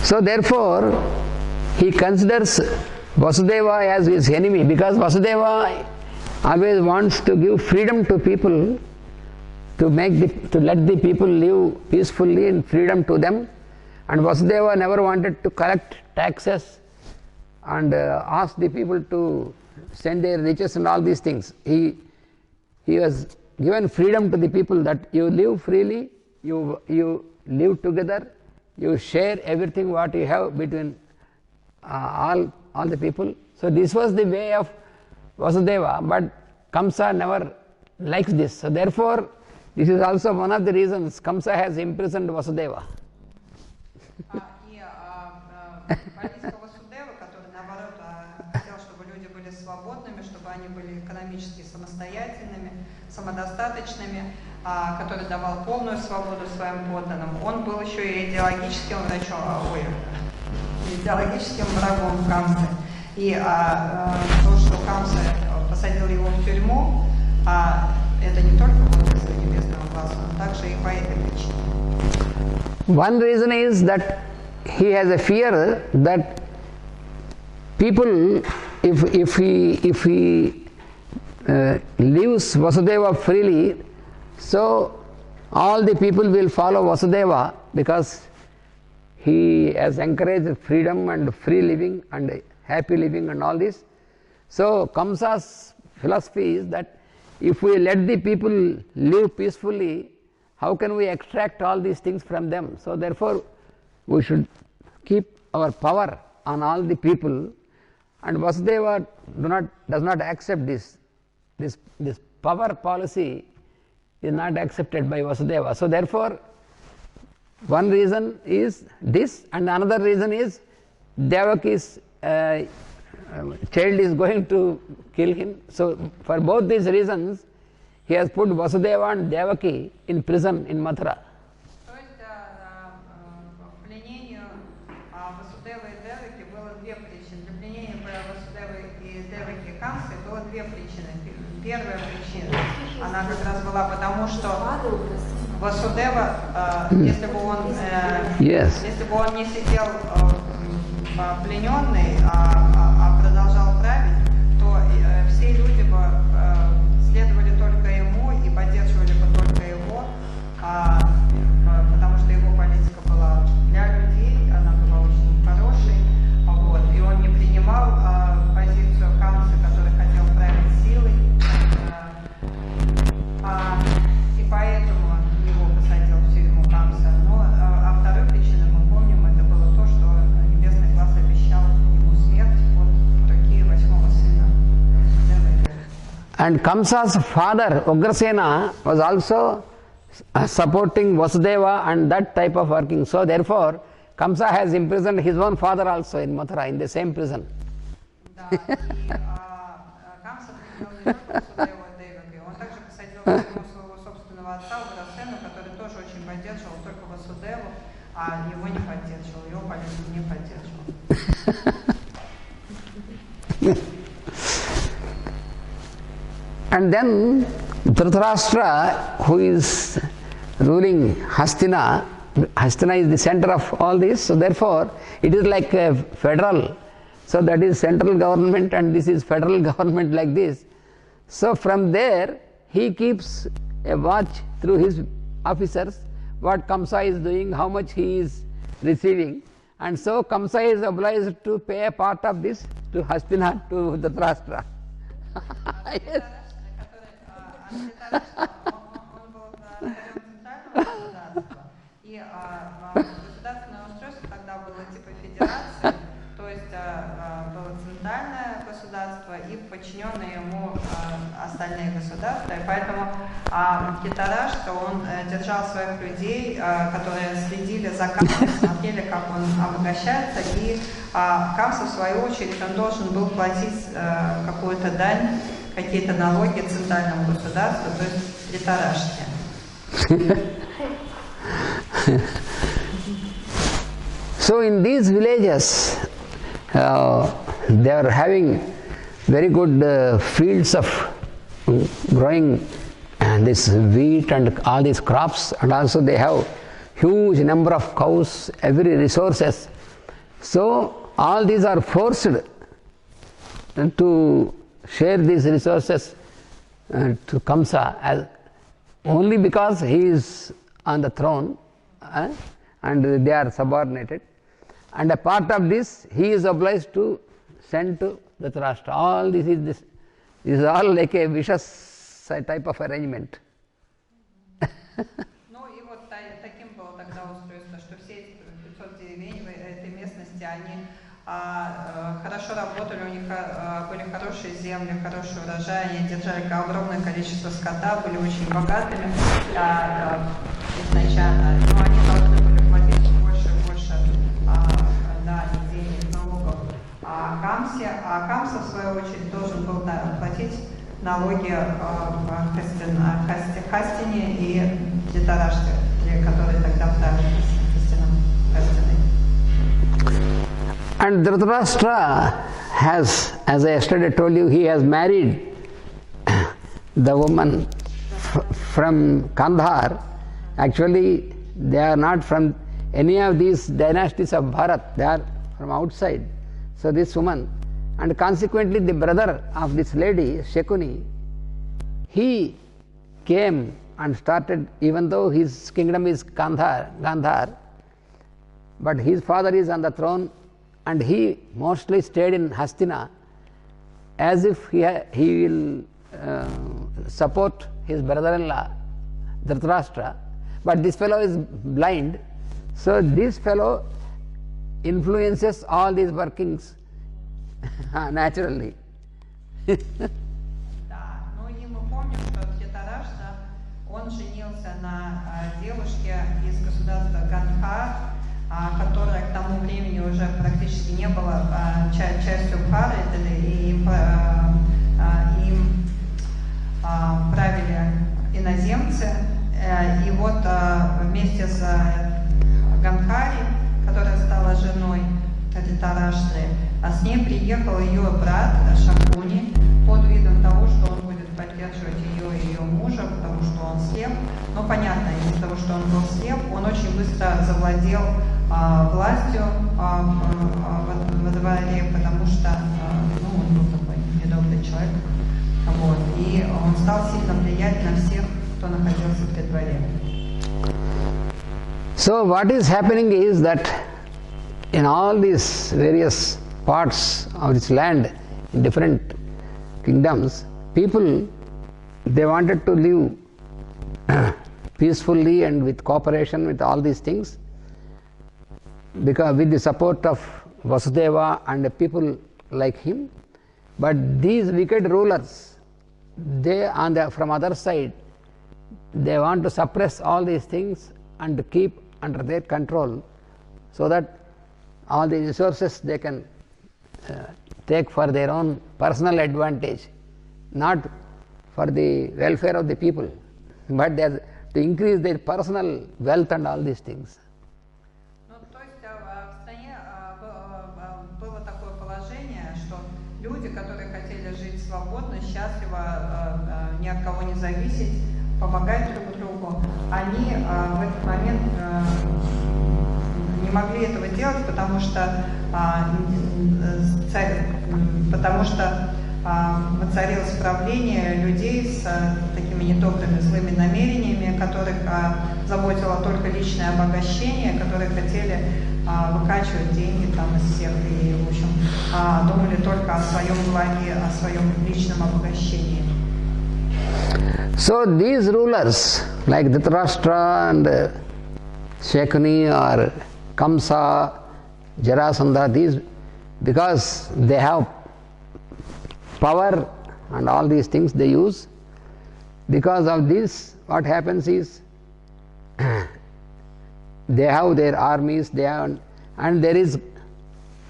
So therefore, he considers Vasudeva as his enemy, because Vasudeva always wants to give freedom to people, to let the people live peacefully in freedom to them, and Vasudeva never wanted to collect taxes and ask the people to send their riches and all these things. He was given freedom to the people, that you live freely, you live together, you share everything what you have between all the people. So this was the way of Vasudeva, but Kamsa never likes this. So therefore, this is also one of the reasons Kamsa has imprisoned Vasudeva. Политика Васудевы, который наоборот хотел, чтобы люди были свободными, чтобы они были экономически самостоятельными, самодостаточными, который давал полную свободу своим подданным. Он был еще и идеологическим врагом Камсы. И то, что Камса посадил его в тюрьму, это не только из-за небесного глаза, но также и по этой причине. One reason is that he has a fear that people, if he leaves Vasudeva freely, so all the people will follow Vasudeva, because he has encouraged freedom and free living and happy living and all this. So Kamsa's philosophy is that if we let the people live peacefully, how can we extract all these things from them? So therefore we should keep our power on all the people, and Vasudeva does not accept this power policy is not accepted by Vasudeva. So therefore, one reason is this, and another reason is Devaki's child is going to kill him. So for both these reasons, he has put Vasudeva and Devaki in prison in Mathura. То есть к пленению Васудевы и Деваки было две причины. Для пленения Васудевы и Деваки Камсы было две причины. Первая причина, она как раз была потому, что Васудева, если бы он не сидел плененный, а продолжал править, то все люди бы следовали только ему и поддерживали бы только его, потому что его политика была для людей, она была очень хорошей, и он не принимал позицию Камсы, который хотел править силой, и поэтому его посадил в тюрьму Камса. Но второй причиной, мы помним, это было то, что Небесный Глаз обещал ему смерть от руки 8-го сына. And Kamsa's father, Ugrasena, was also supporting Vasudeva and that type of working. So therefore, Kamsa has imprisoned his own father also in Mathura, in the same prison. Да, и Камса привел не только Васудеву и Деваки, он также посадил в тюрьму своего собственного отца, Уграсену, который тоже очень поддерживал только Васудеву, а его не поддерживал, его политику не поддерживал. And then Dhritarashtra, who is ruling Hastina, Hastina is the center of all this, so therefore it is like a federal. So that is central government and this is federal government like this. So from there he keeps a watch through his officers what Kamsa is doing, how much he is receiving, and so Kamsa is obliged to pay a part of this to Hastina, to Dhritarashtra. Yes. И государственное устройство тогда было типа федерации, то есть было центральное государство и подчиненные ему остальные государства. И поэтому Dhritarashtra, он держал своих людей, которые следили за Камсой, смотрели, как он обогащается, и Камса, в свою очередь, он должен был платить какую-то дань, какие-то налоги центральному государству, то есть Dhritarashtra. So in these villages, they are having very good fields of growing this wheat and all these crops, and also they have huge number of cows, every resources. So all these are forced to share these resources to Kamsa as only because he is on the throne and they are subordinated, and a part of this he is obliged to send to Dhritarashtra. All this is all like a vicious type of arrangement. Ну и вот таким было тогда устройство, что все эти 500 деревень в этой местности, они хорошо работали, у них были хорошие земли, хороший урожай, они держали огромное количество скота, были очень богатыми изначально, но они должны были платить больше и больше денег, налогов. Камса, в свою очередь, должен был платить налоги Хастине и Dhritarashtra, которые тогда правили Хастиной. And Dhritarashtra has, as I yesterday told you, he has married the woman from Kandhar. Actually, they are not from any of these dynasties of Bharat, they are from outside. So this woman, and consequently the brother of this lady, Shekuni, he came and started, even though his kingdom is Gandhar, but his father is on the throne, and he mostly stayed in Hastina as if he will support his brother-in-law Dhritarashtra, but this fellow is blind, so this fellow influences all these workings naturally. Да, ну и мы помним, что Dhritarashtra, он женился на девушке из государства Гандхар, которая к тому времени уже практически не была частью Бхараты, и им правили иноземцы. И вот вместе с Гандхари, которая стала женой Dhritarashtra, с ней приехал ее брат Шакуни под видом того, что он будет поддерживать ее и ее мужа, потому что он слеп. Но понятно, из-за того, что он был слеп, он очень быстро завладел властью во дворе, потому что он был такой недобрый человек. Вот, и он стал сильно влиять на всех, кто находился при дворе. So what is happening is that in all these various parts of this land, in different kingdoms, people, they wanted to live peacefully and with cooperation with all these things, because with the support of Vasudeva and the people like him. But these wicked rulers, they from other side, they want to suppress all these things and keep under their control so that all the resources they can take for their own personal advantage, not for the welfare of the people, but they are to increase their personal wealth and all these things. Ну, то есть в стране было такое положение, что люди, которые хотели жить свободно, счастливо, ни от кого не зависеть, помогать друг другу, они в этот момент не могли этого делать, потому что воцарилось правление людей с такими недобрыми, злыми намерениями, которых заботило только личное обогащение, которые хотели выкачивать деньги там из всех и, в общем, думали только о своем благе, о своем личном обогащении. So these rulers like Dhritarashtra and Shakuni or Kamsa, Jarasandha, these, because they have power and all these things they use, because of this what happens is they have their armies, they have, and there is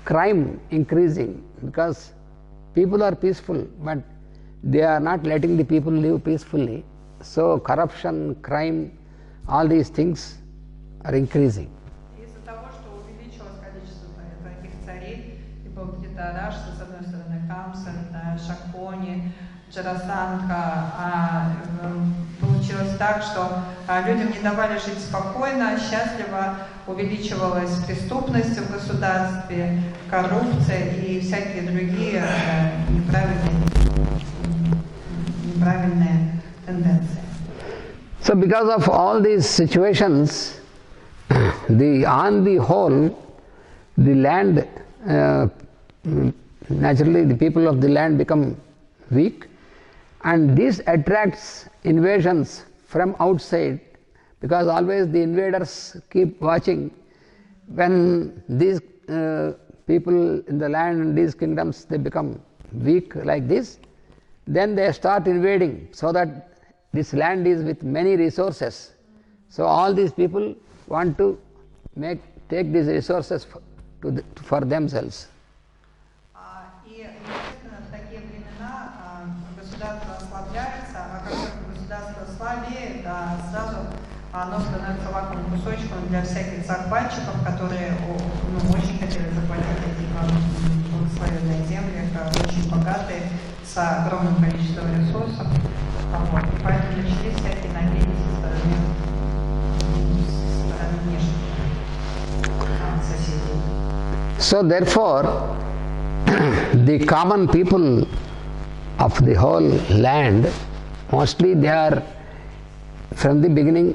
crime increasing because people are peaceful but they are not letting the people live peacefully. So corruption, crime, all these things are increasing. Из-за того, что увеличилось количество таких царей, и был Dhritarashtra, с одной стороны, Камса, Шакони, Джарасандха, получилось так, что людям не давали жить спокойно, счастливо, увеличивалась преступность в государстве, коррупция и всякие другие неправильные тенденции. So because of all these situations, on the whole, the land, naturally the people of the land become weak, and this attracts invasions from outside, because always the invaders keep watching. When these people in the land, these kingdoms, they become weak like this, then they start invading, so that this land is with many resources. So all these people want to take these resources for themselves. И, естественно, в такие времена государство ослабляется, а как только государство слабеет, сразу оно становится лакомым кусочком для всяких захватчиков, которые очень хотели захватить эти благословенные земли, очень богатые, с огромным количеством ресурсов. Вот. И поэтому начались всякие набеги со стороны внешних соседей. So therefore, the common people of the whole land, mostly they are, from the beginning,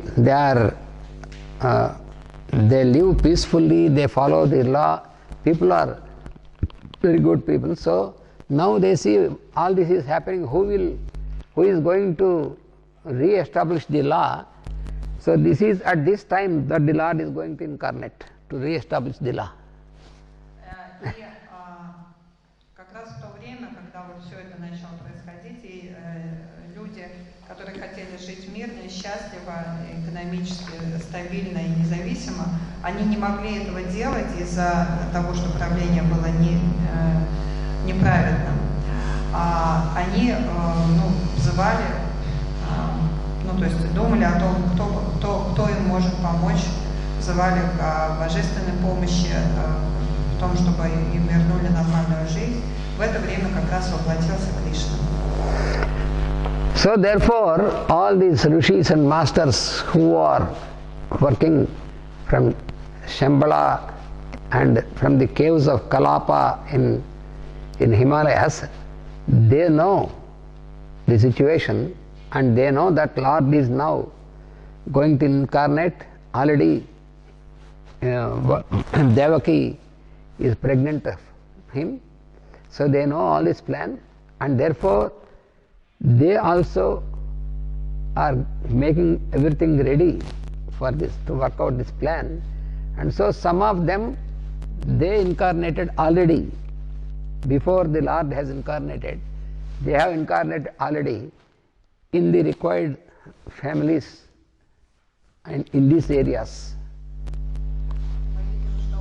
they live peacefully, they follow the law, people are very good people. So now they see all this is happening, who is going to re-establish the law? So this is at this time that the Lord is going to incarnate to re-establish the law. И как раз в то время, когда вот все это начало происходить, и люди, которые хотели жить мирно и счастливо, экономически стабильно и независимо, они не могли этого делать из-за того, что правление было неправильным. Они взывали, то есть думали о том, кто им может помочь, взывали к божественной помощи, в том, чтобы им вернули нормальную жизнь. В это время как раз воплотился Кришна. So therefore, all these rishis and masters who are working from Shambhala and from the caves of Kalapa in Himalayas, they know the situation and they know that Lord is now going to incarnate. Already Devaki is pregnant of him, so they know all this plan, and therefore they also are making everything ready for this, to work out this plan. And so some of them, they incarnated already before the Lord has incarnated. They have incarnated already in the required families and in these areas. Мы видим, что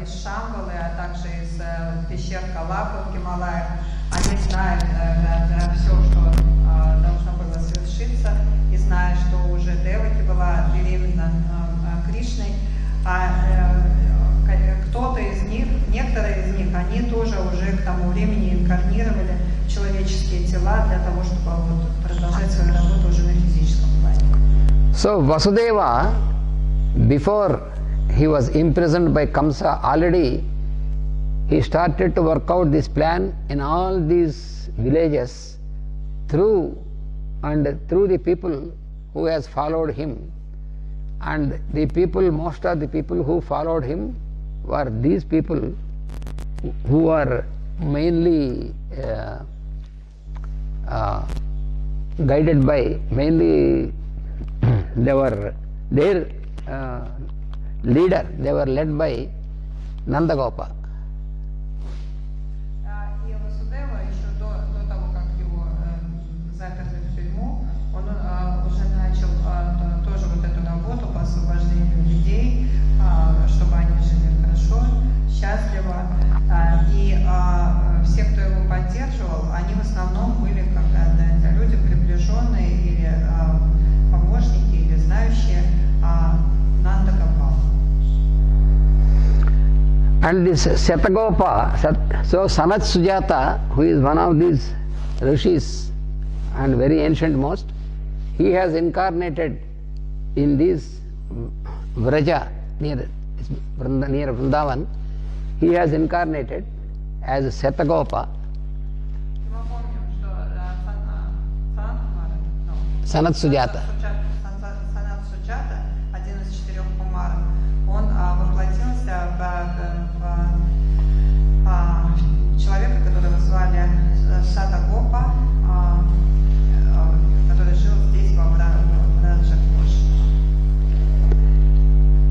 из Шамбалы, а также из пещер Калапы в Гималаях. Они знают все, что должно было совершиться, и знают, что уже Деваки была беременна Кришной. Кто-то из них, некоторые из них, они тоже уже к тому времени инкарнировали в человеческие тела для того, чтобы вот продолжать свою работу уже на физическом плане. So Vasudeva, before he was imprisoned by Kamsa, already he started to work out this plan in all these villages through the people who has followed him. And the people, most of the people who followed him were these people who are mainly guided by, mainly they were their leader, they were led by Nandagopa. И Васудева еще до того, как его заперли в тюрьму, он уже начал тоже вот эту работу по освобождению людей, чтобы они жили хорошо, счастливо. И все, кто его поддерживал, они в основном были как люди приближенные или помощники, или знающие Нанда Гопала. And this Satagopa, so Sanat Sujata, who is one of these rishis and very ancient most, he has incarnated in this Vraja near Vrindavan. He has incarnated as Satagopa. Sanat Sujata. Санат Суджата, один из 4 кумаров, он воплотился в человека, которого звали Сатагопа, который жил здесь во Враджакош.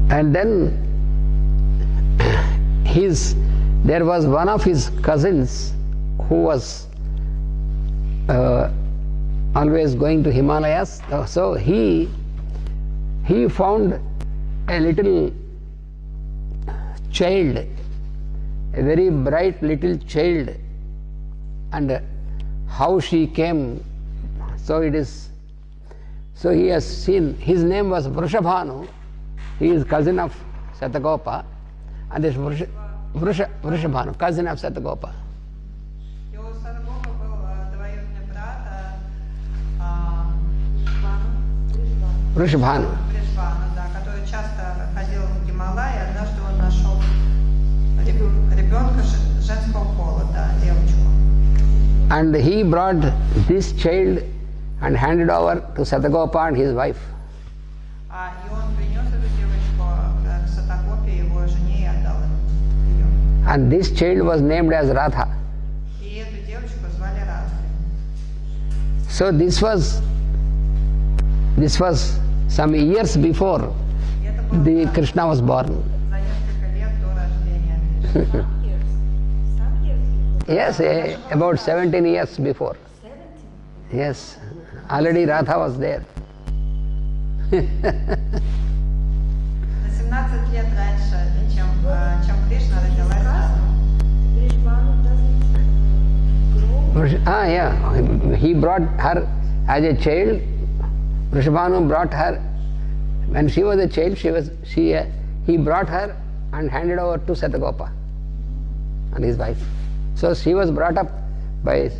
And then there was one of his cousins who was always going to Himalayas. So he found a little child, a very bright little child, and how she came. So he has seen, his name was Vrishabhanu. He is cousin of Satagopa, and this Vrishabhanu, cousin of Satagopa. И у Сатагопа был двоюродный брат Vrishabhanu. Бришвана, да, который часто ходил в Гималай, и однажды он нашел ребенка женского пола, да, девочку. And he brought this child and handed over to Satagopa and his wife. И он принес эту девочку к Сатагопе, его жене, и отдал ее. And this child was named as Radha. И эту девочку звали Радхой. So this was some years before И это было the Krishna was born. за несколько лет до рождения Кришны. Some years before. Yes, about 17 years before. 17. Yes, already Radha was there. На 17 лет раньше, чем Кришна, родилась Радха. Brishbanu doesn't grow. Yeah, he brought her as a child. Vrishabhanu brought her when she was a child. He brought her and handed over to Satagopa and his wife. So she was brought up by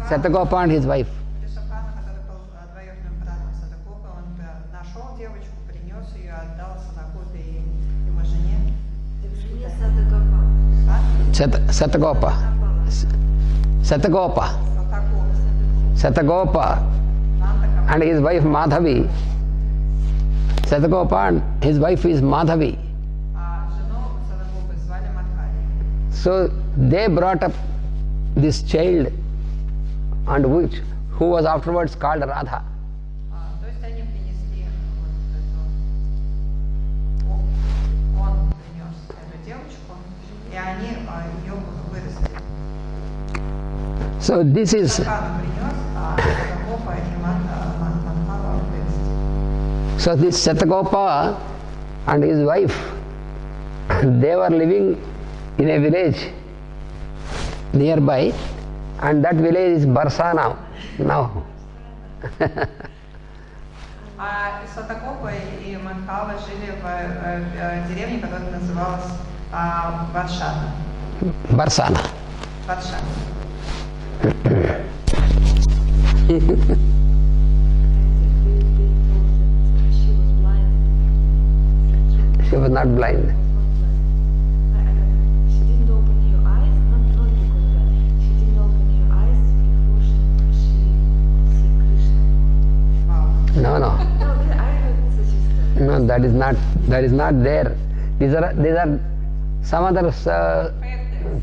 Satagopa and his wife. Вришабхана, который был двоюродным братом Сатагопы, он нашел девочку, принес ее, отдал Сатагопе и его жене. Жене Сатагопа. Satagopa. Satagopa. Satagopa and his wife Madhavi. Satagopa and his wife is Madhavi. Жену Сатагопы звали Мадхари. So they brought up this child, and who was afterwards called Radha. То есть они принесли он принес эту девочку, и они ее вырастили. So this is Сатагопа принес, а Сатагопа и Мадхава вырастили. so this Satagopa and his wife, they were living in a village nearby, and that village is Barsana now. Святогопа и Мадхава жили в деревне, которая называлась Варшана. Barsana. Варшана. She was not blind. She didn't open her eyes, not because of that. She didn't open her eyes before she see Krishna. Wow. No, no. No, I heard such a story. No, that is not there. These are some other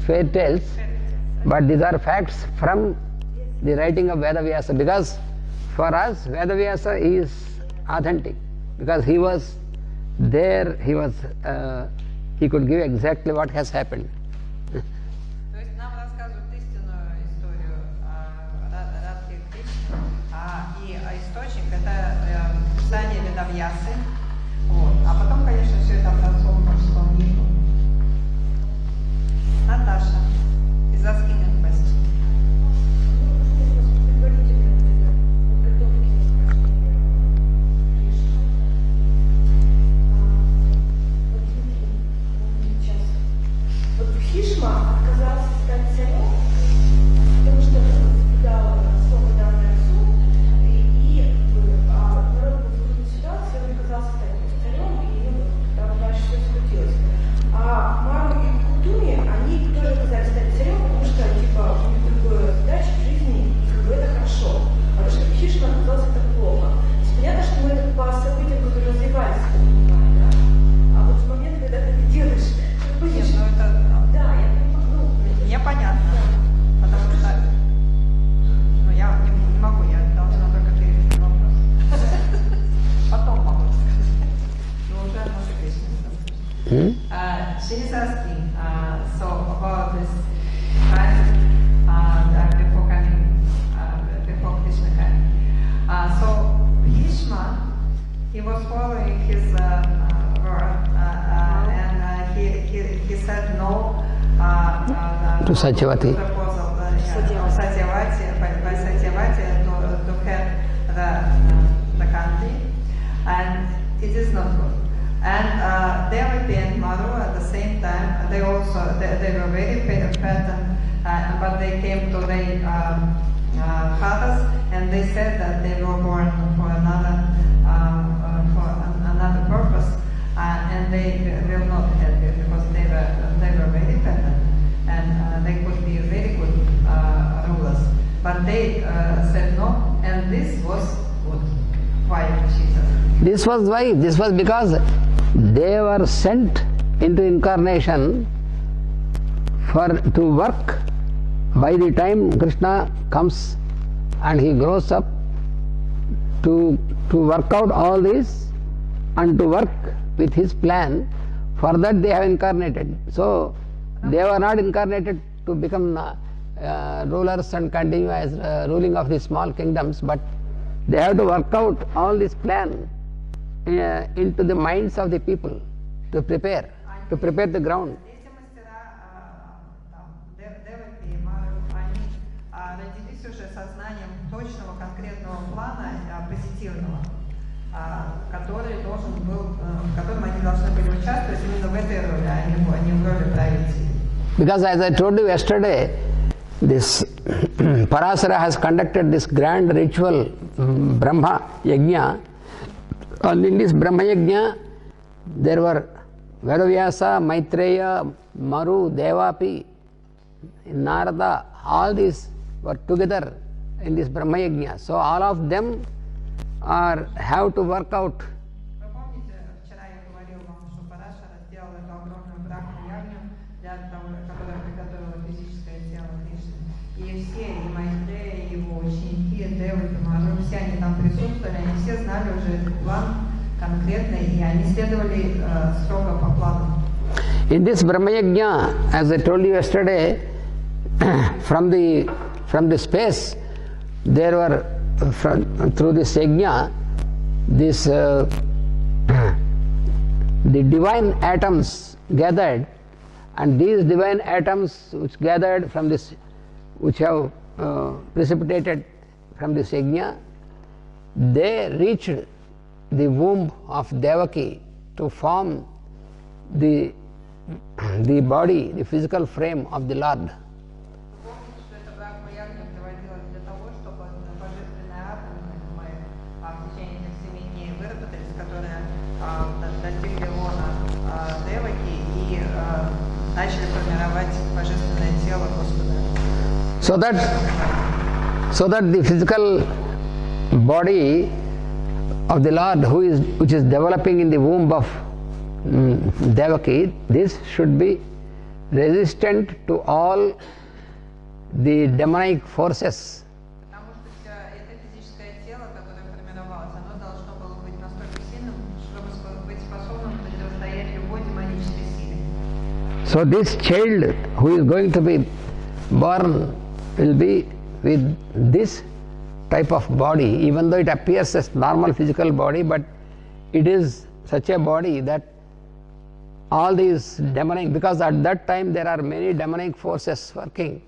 fairy tales, but these are facts from the writing of Vedavyasa, because for us Vedavyasa is authentic, because he was there, he could give exactly what has happened. То есть нам рассказывают истинную историю Радхи Кришны, и источник это писание Ведавьясы. Вот. А потом, конечно, все это образцово пошло в Нишу. Наташа, из Asking Question. Хишма отказался стать царем, потому что дал слово данное отцу, и народ был в трудной ситуации, он отказался стать царем, и там дальше все скрутилось. А Мару и Кутуми, они тоже отказались стать царем, потому что типа у них другая задача в жизни, и как бы это хорошо. А то, что Хишма отказался, это плохо. То есть понятно, что мы это по событиям, которые развивались, понимаем, да? А вот в момент, когда ты это делаешь, Нет, ну это да, я понимаю. мне понятно, потому что я не могу, я должна только перевести вопрос. Потом могу сказать. Но уже может Кришна. She is asking, so about this time before coming, before Krishna came. So Bhishma, he was following his word, and he said no To Satyavati. proposal Satyavati, by Satyavati to head the country, and it is not good. And Devaki and Madhu at the same time, they were very pattern, but they came to their fathers, and they said that they were born for another purpose, and they will not help you because they were very pattern, and they could be very good rulers. But they said no, and this was good. Why Jesus? This was why? This was because they were sent into incarnation to work. By the time Krishna comes and he grows up, to work out all this and to work with his plan, for that they have incarnated. So they were not incarnated to become rulers and continue as ruling of the small kingdoms, but they have to work out all this plan into the minds of the people to prepare the ground. Эти мастера, Деваки и Мару, они родились уже сознанием точного конкретного плана позитивного, который должен был, в котором они должны были участвовать именно в этой роли, а не в роли правителей. Because as I told you yesterday, this Parasara has conducted this grand ritual, Brahma Yajna, and in this Brahma Yajna there were Vedavyasa, Maitreya, Maru, Devapi, Narada, all these were together in this Brahma Yajna. So all of them have to work out. Вы помните, вчера я говорил вам, что Парашара сделал эту огромную брахма-ягню, которая приготовила физическое тело Кришны. И все, и Майтрея, и его ученики, Девы, Мару, все они там присутствовали, они все знали уже этот план конкретный, и они следовали строго по плану. In this Brahma Yajna, as I told you yesterday, from the space, there were through this yajna, the divine atoms gathered, And these divine atoms which gathered from this, which have precipitated from this yajna, they reached the womb of Devaki to form the body, the physical frame of the Lord. Помните, что эта брахма-ягня проводилась для того, чтобы божественные атомы мы в течение этих 7 дней выработались, которые достигли лона Деваки и начали формировать божественное тело Господа. So that the physical body of the Lord which is developing in the womb of Devaki, this should be resistant to all the demonic forces. Потому что это физическое тело, которое формировалось, оно должно было быть настолько сильным, чтобы быть способным противостоять любой демонической силе. So this child who is going to be born will be with this type of body, even though it appears as normal physical body, but it is such a body that all these demonic, because at that time there are many demonic forces working,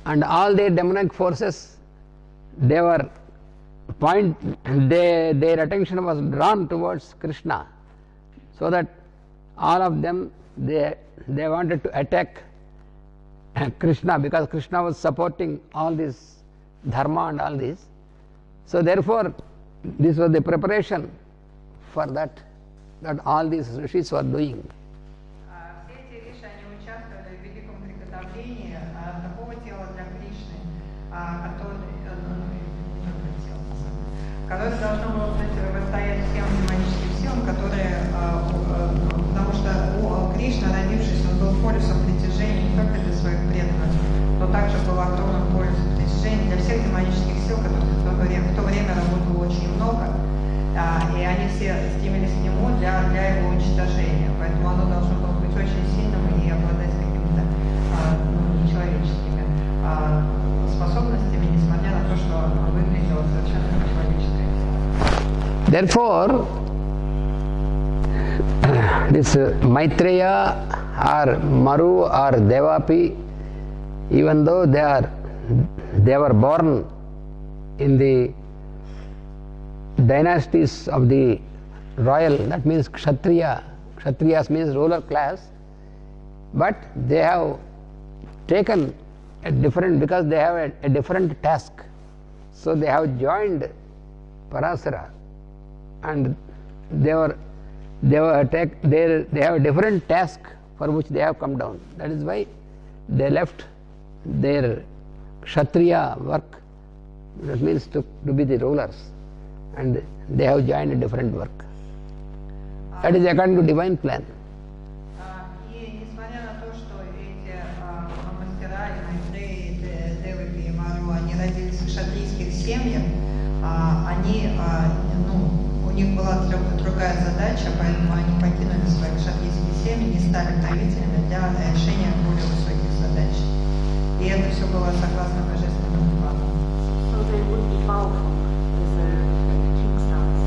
and all the demonic forces, their attention was drawn towards Krishna, so that all of them they wanted to attack Krishna, because Krishna was supporting all this dharma and all this. So therefore this was the preparation for that all these rishis were doing. Все эти риши, они участвовали в великом приготовлении такого тела для Кришны, которое должно было противостоять всем демоническим силам, которые, потому что Кришна, родившись, он был полюсом притяжения не только для своих преданных, но также был огромным полюсом притяжения для всех демонических сил, которых в то время работало очень много, и они все стремились к нему для его уничтожения. Поэтому оно должно было быть очень сильным и обладать какими-то нечеловеческими способностями, несмотря на то, что оно выглядело совершенно нечеловеческое. Therefore, this Maitreya or Maru or Devapi, even though they were born in the dynasties of the royal, that means Kshatriya. Kshatriyas means ruler class, but they have taken a different, because they have a different task. So they have joined Parasara, and they have a different task for which they have come down. That is why they left their Kshatriya work, that means to be the rulers, and they have joined a different work. That is according to divine plan. И несмотря на то, что эти мастера, и Майтреи, Деваки и Мару, они родились в кшатрийских семьях, у них была другая задача, поэтому они покинули свои кшатрийские семьи, не стали правителями для решения более высоких задач. И это все было согласно божественному плану. So they would be powerful as king sons.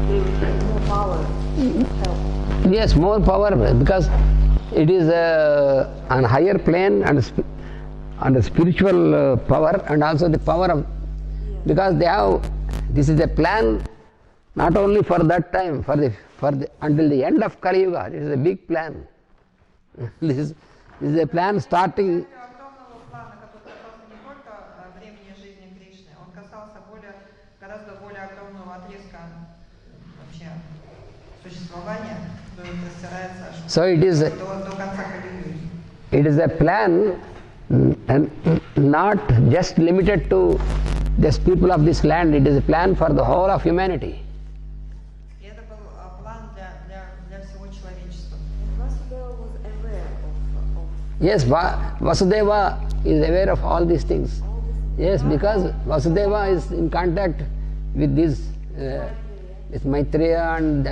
They would have more power to help. Yes, more power, because it is on higher plane and a spiritual power, and also the power of, because they have, this is a plan not only for that time, until the end of Kali Yuga. It is a big plan. This is a plan starting. Гораздо более огромного отрезка вообще существования, которое простирается аж до конца Кали-юги. It is a plan and not just limited to just people of this land. It is a plan for the whole of humanity. И это был план для всего человечества. Vasudeva was aware of Yes, Vasudeva is aware of all these things. Yes, because Vasudeva is in contact with these, with Maitreya and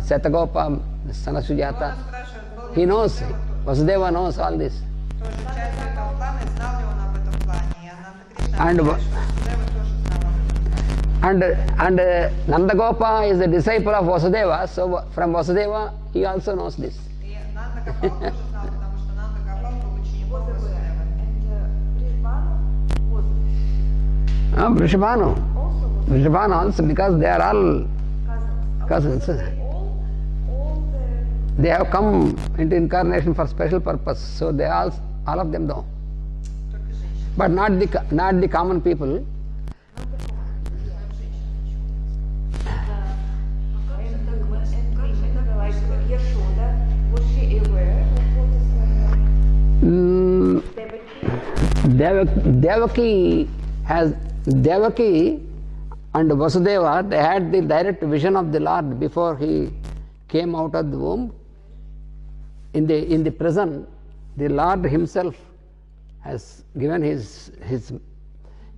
Satagopa, Sanasujata. He knows, Vasudeva knows all this. Тоже часть этого плана, и знал ли он об этом плане, и Ананда Кришна, Vasudeva тоже знал об этом. And Nandagopa is a disciple of Vasudeva, so from Vasudeva he also knows this. И Нанда Гопал тоже знал, потому что Нанда Гопал был учеником was aware. Васудевы. And Vrishabhanu was Vrishabhanu. also was Vrishabhanu also, because they are all cousins. cousins. All the They have come into incarnation for special purpose, so they all of them know. Только женщины. But not the common people. like Yashoda, was she aware of what is going on? Devaki and Vasudeva, they had the direct vision of the Lord before he came out of the womb. In the present, the Lord himself has given his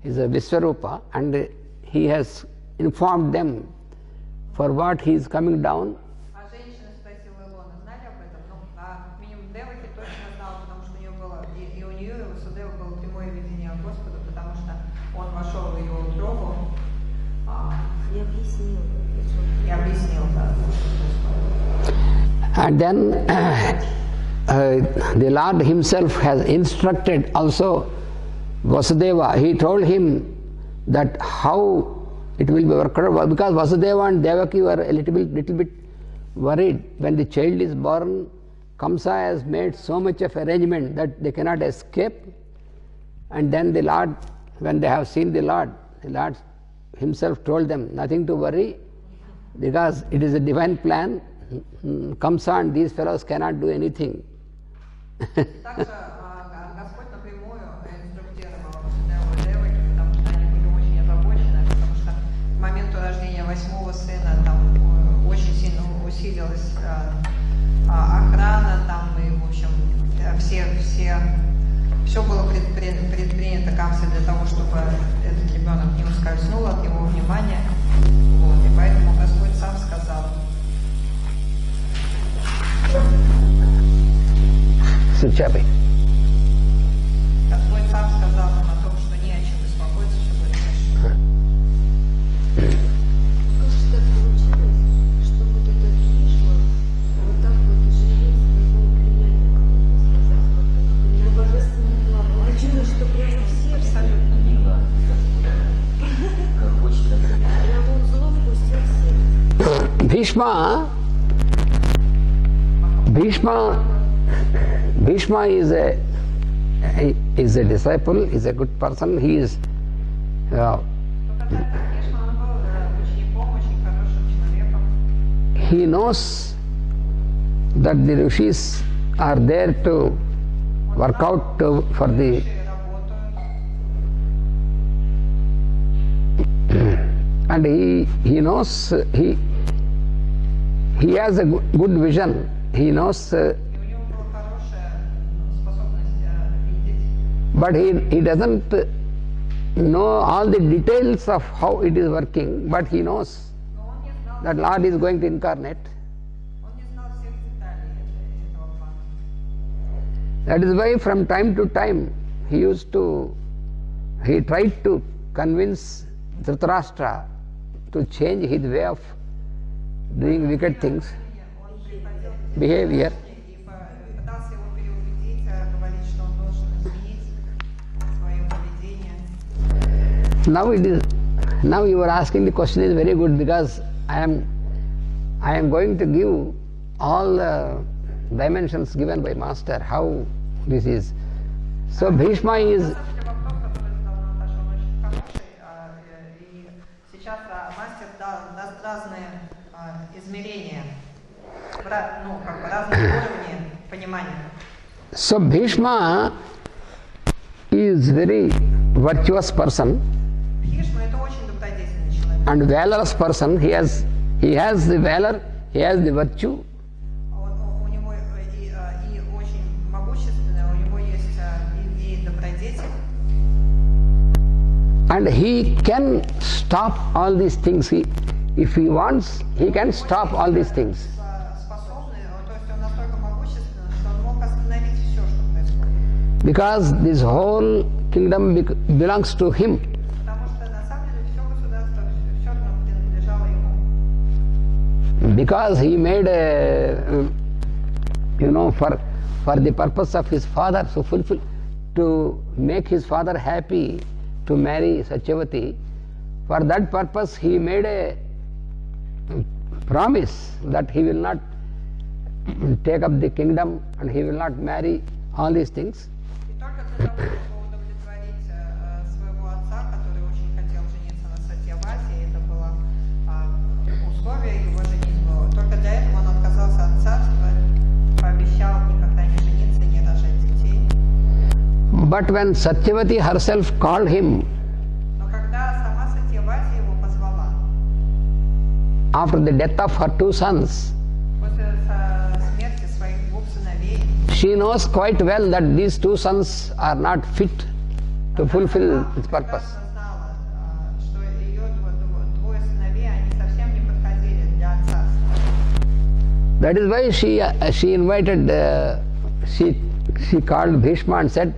Visvarupa, and he has informed them for what he is coming down. А женщина спросила Илона, знали об этом? Ну, как минимум Деваки точно знала, потому что у нее было, и у нее, и у Васудевы было прямое видение Господа, потому что он вошел в ее утробу И объяснил. и объяснил, да. And then the Lord himself has instructed also Vasudeva. He told him that how it will be worked out, because Vasudeva and Devaki were a little bit worried. When the child is born, Kamsa has made so much of arrangement that they cannot escape. And then the Lord, when they have seen the Lord himself told them nothing to worry, because it is a divine plan. Kamsa and these fellows cannot do anything. Также Господь напрямую инструктировал Васудеву и Деваки, потому что они были очень озабочены, потому что к моменту рождения 8-го сына там очень сильно усилилась охрана там, и в общем все было предпринято Камсой для того, чтобы этот ребенок не ускользнул от его внимания. Вот, и поэтому Господь сам сказал. Suchapi. Господь сам сказал нам о том, что не о чем беспокоиться, все будет хорошо. Как же так получилось, что вот эта Кришна вот так вот жалеет своего племянника, можно сказать, как божественный глав. Получилось, что прямо в сердце. Абсолютно не Как хочешь, как это. Прямо он зло впустил в сердце. Bhishma is a disciple, is a good person. He is he knows that the rishis are there to work out for the and he knows he has a good vision. He knows but he doesn't know all the details of how it is working, but he knows that Lord is going to incarnate. That is why from time to time he tried to convince Dhritarashtra to change his way of doing wicked things, behavior. Now you are asking the question is very good, because I am going to give all the dimensions given by Master, how this is. So Bhishma is даст разные измерения, ну, как бы разные уровни понимания. So Bhishma is very virtuous person. Бхишма это очень добродетельный человек. And valorous person. He has the valor, he has the virtue. У него и очень могущественный, у него есть и добродетель. And he can stop all these things. If he wants, he can stop all these things. Способный, то есть он настолько могущественный, что он мог остановить все, что происходит. Because this whole kingdom belongs to him. Потому что на самом деле все государство все равно принадлежало ему. Because he made for the purpose of his father, to make his father happy, to marry Satyavati. For that purpose he made a promise that he will not take up the kingdom and he will not marry, all these things. И только для того, чтобы удовлетворить своего отца, который очень хотел жениться на Сатьявати, это было условие его женитьбы. Только для этого он отказался от царства, пообещал никогда не жениться, не рожать детей. But when Satyavati herself called him, Но когда сама Сатьявати его позвала, after the death of her two sons, после смерти своих двух сыновей, she knows quite well that these two sons are not fit to fulfill its purpose. прекрасно знала, что ее двое сыновей, они совсем не подходили для царства. That is why she invited, she called Bhishma and said,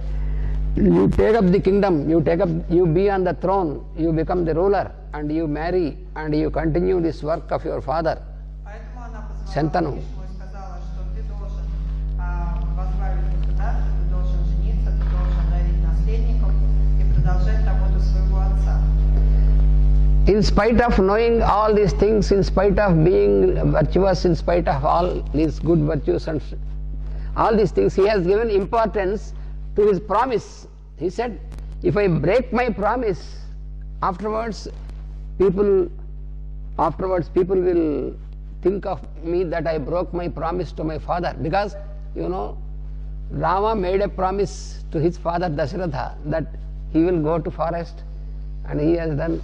you take up the kingdom, you be on the throne, you become the ruler, and you marry, and you continue this work of your father. Поэтому она позвала Шантану. Бхишму и сказала, что ты должен возглавить государство, ты должен жениться, ты должен родить наследников и продолжать работу своего отца. In spite of knowing all these things, in spite of being virtuous, in spite of all these good virtues and all these things, he has given importance to his promise. He said, if I break my promise, afterwards people will think of me that I broke my promise to my father. Because, Rama made a promise to his father Dasharatha that he will go to forest, and he has done.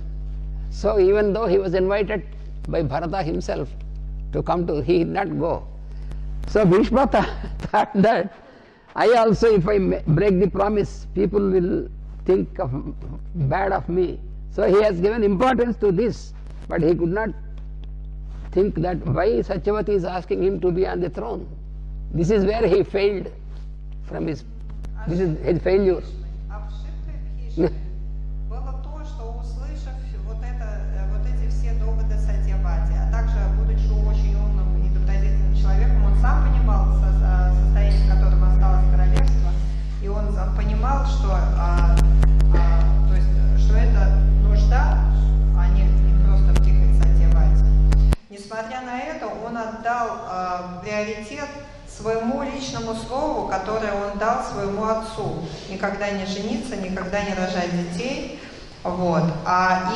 So even though he was invited by Bharata himself to come to, he did not go. So Bhishma thought that I also, if I break the promise, people will think bad of me. So he has given importance to this, but he could not think that why Satyavati is asking him to be on the throne. This is where he failed from this is his failure. Ошибкой Бхишмы было то, что, услышав вот эти все доводы Сатьявати, а также будучи очень умным и добродетельным человеком, он сам понимал состояние, в котором осталось королевство, и он понимал, что это нужда, а не просто втихать Сатьявати. Несмотря на это, он отдал приоритет своему личному слову, которое он дал своему отцу. Никогда не жениться, никогда не рожать детей. Вот.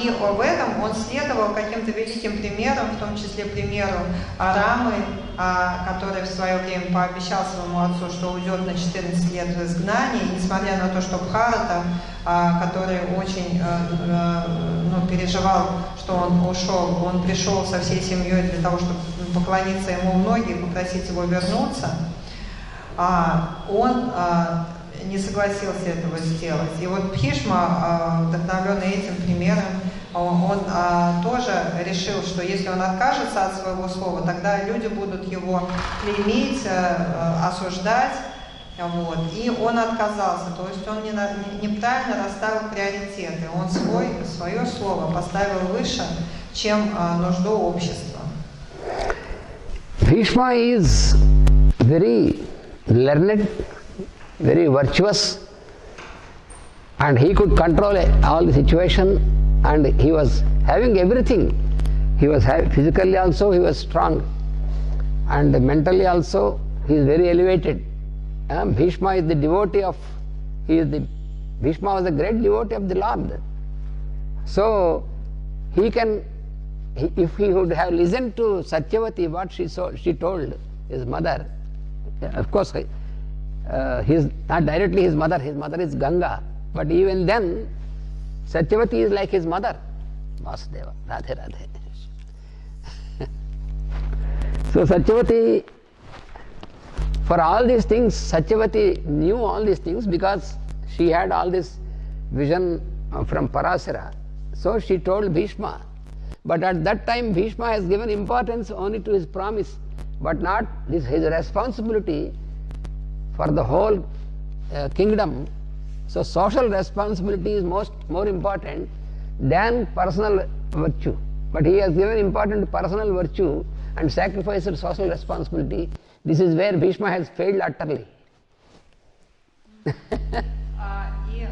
И в этом он следовал каким-то великим примерам, в том числе примеру Рамы, который в свое время пообещал своему отцу, что уйдет на 14 лет в изгнание, несмотря на то, что Бхарата, который очень переживал, что он ушел, он пришел со всей семьей для того, чтобы поклониться ему в ноги и попросить его вернуться, он не согласился этого сделать. И вот Бхишма, вдохновленный этим примером, он тоже решил, что если он откажется от своего слова, тогда люди будут его клеймить, осуждать. Вот. И он отказался, то есть он неправильно расставил приоритеты. Он свое слово поставил выше, чем нужду общества. Bhishma is very learned, very virtuous, and he could control all the situation, and he was having everything. He was physically also he was strong, and mentally also he is very elevated. Bhishma is the devotee of, Bhishma was a great devotee of the Lord. So he can, if he would have listened to Satyavati, what she told his mother, of course he is not directly his mother is Ganga, but even then Satyavati is like his mother. Vasudeva, Radhe Radhe. So Satyavati, for all these things, Satyavati knew all these things because she had all this vision from Parasara. So she told Bhishma. But at that time Bhishma has given importance only to his promise, but not his responsibility for the whole kingdom. So social responsibility is more important than personal virtue. But he has given importance to personal virtue and sacrificed social responsibility This is where Bhishma has failed utterly. И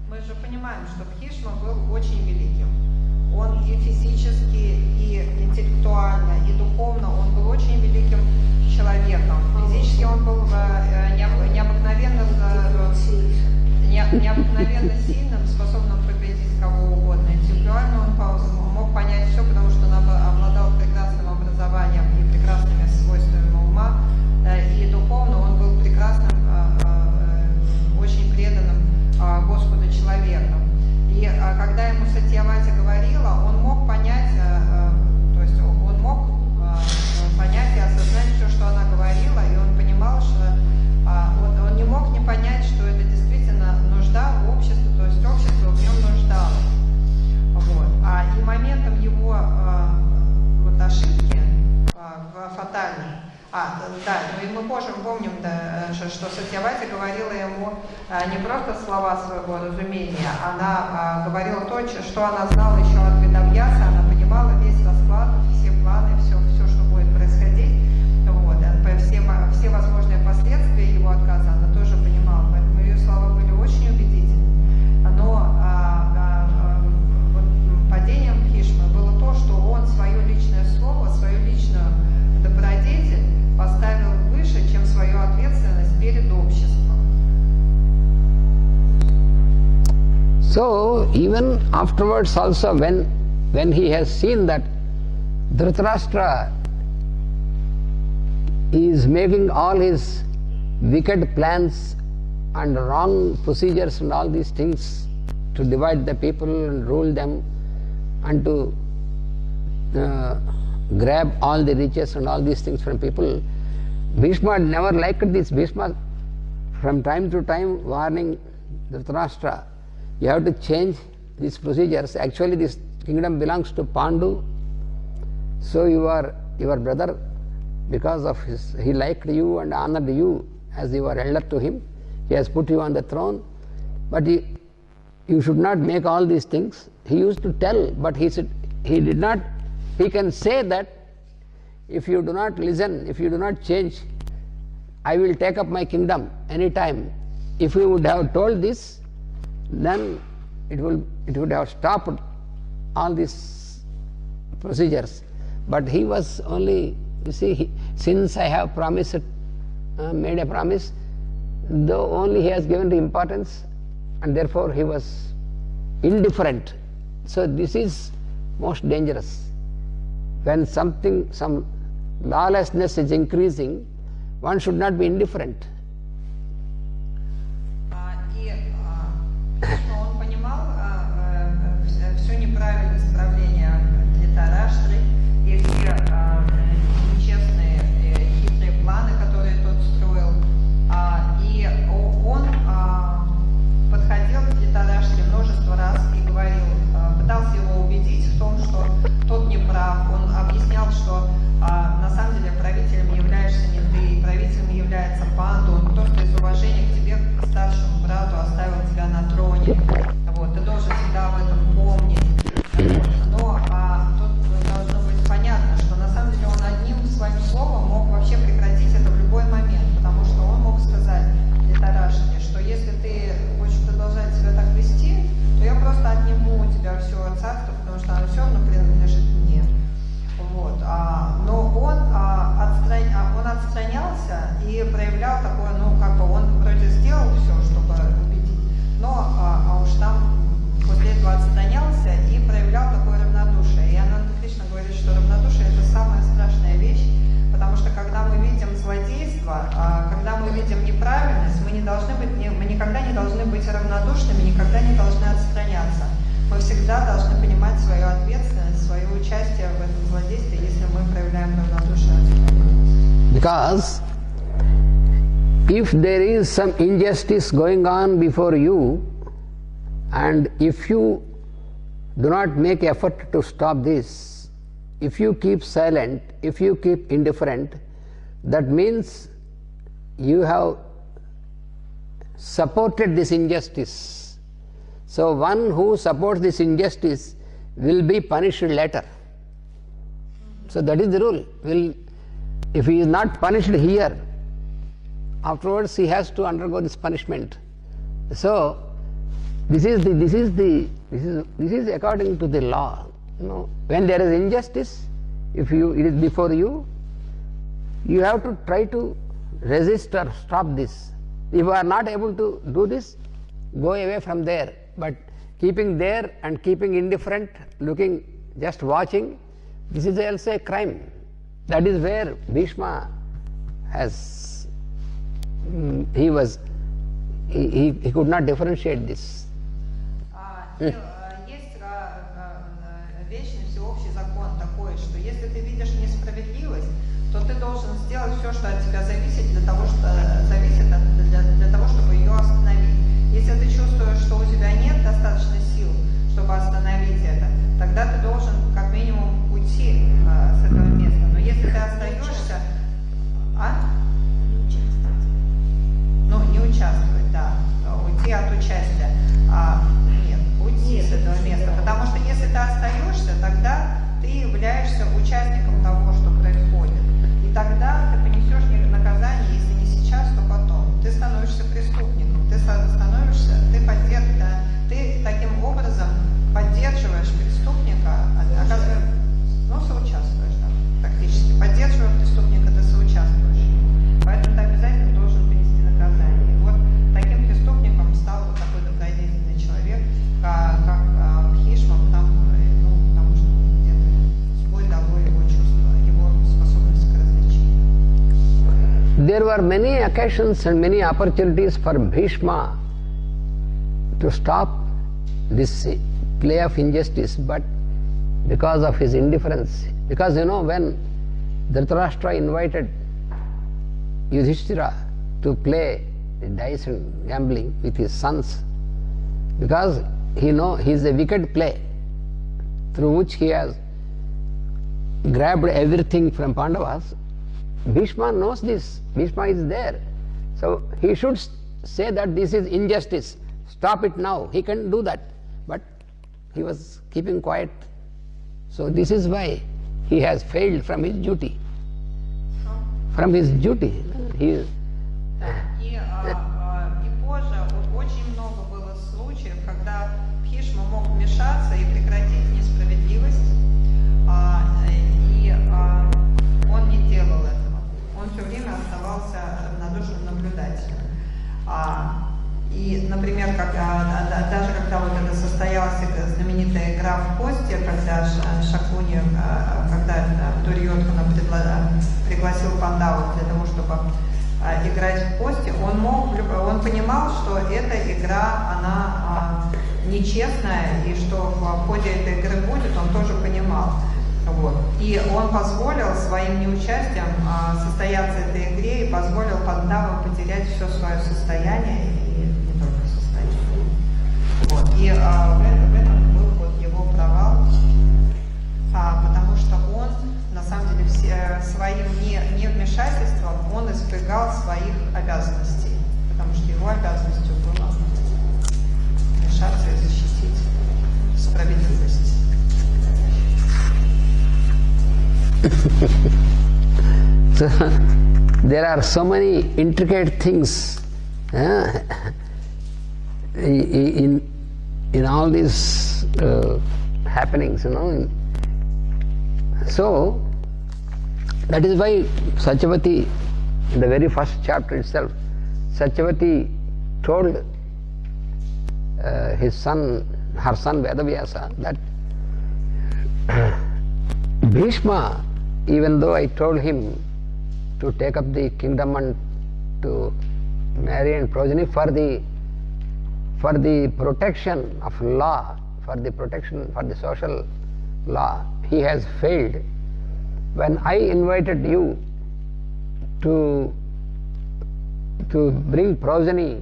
мы же понимаем, что Бхишма был очень великим. Он и физически, и интеллектуально, и духовно он был очень великим человеком. Физически он был необыкновенно сильным, способным победить кого угодно. Интеллектуально он мог понять все, потому что он обладал прекрасным образованием и прекрасными свойствами ума. И духовно он был прекрасным, очень преданным Господу человеком. И когда ему Сатьявати говорила, он мог понять, то есть он мог понять и осознать все, что она говорила, и он понимал, что он не мог не понять, что это действительно нужда в обществе, то есть общество в нем нуждалось. Вот. И моментом его вот ошибки фатальной, и мы помним, что Сатьявати говорила ему не просто слова своего разумения, она говорила то, что она знала еще от Ведавьяса, она понимала весь расклад, все планы, все, что будет происходить, вот, все возможные последствия его отказа она тоже понимала, поэтому ее слова были очень убедительны. Но падением Бхишмы было то, что он свое личное слово, свою личную добродетель поставил выше, чем свою ответственность перед обществом. So even afterwards also when he has seen that Dhritarashtra is making all his wicked plans and wrong procedures and all these things to divide the people and rule them and to grab all the riches and all these things from people, Bhishma never liked this. Bhishma from time to time warning Dhritarashtra, you have to change these procedures. Actually this kingdom belongs to Pandu, so your brother, because of he liked you and honored you as you were elder to him, he has put you on the throne, but you should not make all these things. He used to tell, but he said he did not. He can say that if you do not listen, if you do not change, I will take up my kingdom any time. If he would have told this, then it would have stopped all these procedures. But he was only, you see, since I have promised, made a promise, though only he has given the importance, and therefore he was indifferent. So this is most dangerous. When some lawlessness is increasing, one should not be indifferent. Он понимал все неправильность правления Dhritarashтры и все нечестные, хитрые планы, которые тот строил. И он подходил к Dhritarashtre множество раз и говорил, пытался его убедить в том, что тот не прав. Он объяснял, что на самом деле правителем являешься не ты, правителем является Панду. Он просто из уважения к тебе, к старшему брату, оставил тебя на троне. Вот, ты должен всегда об этом помнить. Но тут должно быть понятно, что на самом деле он одним своим словом мог вообще прекратить это в любой момент, потому что он мог сказать Dhritarashtre, что если ты хочешь продолжать себя так вести, то я просто отниму у тебя все царство, потому что оно все равно принадлежит мне. Вот. Но он отстранялся и проявлял такое, он вроде сделал все, чтобы убедить, но уж там после этого отстранялся и проявлял такое равнодушие. И Ананда Кришна говорит, что равнодушие — это самая страшная вещь, потому что когда мы видим злодейство, когда мы видим неправильность, мы никогда не должны быть равнодушными, никогда не должны отстраняться. Мы всегда должны понимать свою ответственность, свое участие в этом злодействе, если мы проявляем равнодушие. Because if there is some injustice going on before you, and if you do not make effort to stop this, if you keep silent, if you keep indifferent, that means you have supported this injustice. So one who supports this injustice will be punished later. So that is the rule. if he is not punished here, afterwards he has to undergo this punishment. So this is according to the law. When there is injustice, if it is before you, you have to try to resist or stop this. If you are not able to do this, go away from there. But keeping there and keeping indifferent, looking, just watching, this is also a crime. That is where Bhishma has, he could not differentiate this. Есть вечный всеобщий закон такой, что если ты видишь несправедливость, то ты должен сделать все, что от тебя зависит, для того, чтобы ее остановить. Если ты чувствуешь, что у тебя нет достаточно сил, чтобы остановить это, тогда ты должен как минимум уйти с этого места. Но если ты остаешься, не участвовать, да, уйти от участия. Нет, уйти с этого места. Потому что если ты остаешься, тогда ты являешься участником того, что происходит. И тогда ты понесешь наказание, если не сейчас, то потом. Ты становишься преступником, ты таким образом поддерживаешь преступника, соучаствуешь, да, практически. Поддерживая преступника, ты соучаствуешь. Поэтому ты обязательно должен понести наказание. И вот таким преступником стал вот такой добродетельный человек, как Бхишма, потому что где-то сбой дало его чувство, его способность к развлечению. There were many occasions and many opportunities for Bhishma to stop this play of injustice, but because of his indifference, because when Dhritarashtra invited Yudhishthira to play dice and gambling with his sons, because he is a wicked play through which he has grabbed everything from Pandavas. Bhishma knows this. Bhishma is there. So he should say that this is injustice. Stop it now. He can do that. But he was keeping quiet. So this is why he has failed from his duty. From his duty. И позже очень много было случаев, когда Бхишма мог вмешаться и прекратить несправедливость, и он не делал этого. Он все время оставался равнодушным наблюдателем. И, например, даже когда вот это состоялась знаменитая игра в кости, когда Шакуни, когда Дурьодхана пригласил Пандаву для того, чтобы играть в кости, он понимал, что эта игра, она нечестная, и что в ходе этой игры будет, он тоже понимал. Вот. И он позволил своим неучастием состояться в этой игре и позволил Пандавам потерять все свое состояние, и не только состояние. Вот. И в этом был вот его провал, потому что он, на самом деле, своим невмешательством он избегал своих обязанностей, потому что его обязанностью было вмешаться и защитить справедливость. So, there are so many intricate things in all these happenings, So that is why Satyavati, in the very first chapter itself, Satyavati told her son Vedavyasa that Bhishma, even though I told him to take up the kingdom and to marry and progeny for the protection of law, for the social law, he has failed. When I invited you to bring progeny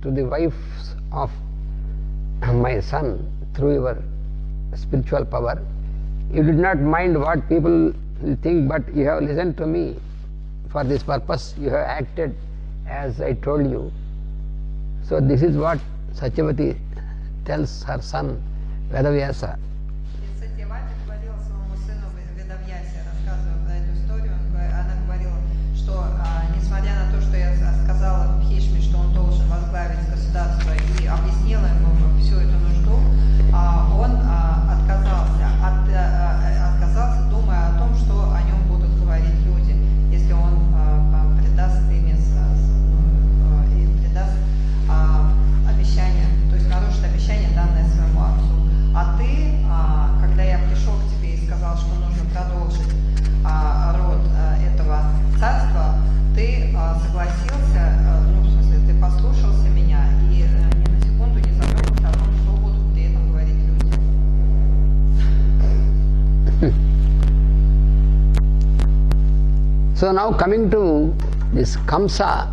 to the wives of my son through your spiritual power, you did not mind what people will think, but you have listened to me. For this purpose you have acted as I told you. So this is what Satyavati tells her son Vedavyasa. Сатьявати говорила своему сыну Ведавьясе, рассказывая про эту историю, она So now coming to this Kamsa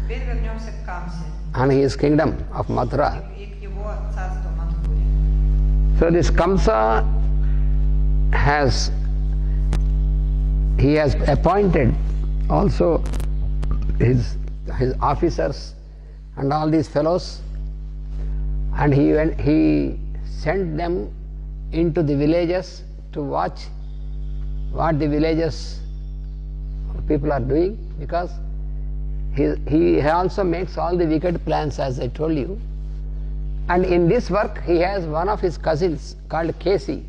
Теперь вернемся к Камсе and his kingdom of Mathura. и к его царству Мадхуре. So this Kamsa has appointed also his officers and all these fellows, and he sent them into the villages to watch what the villages people are doing, because he also makes all the wicked plans, as I told you. And in this work he has one of his cousins called Kesi.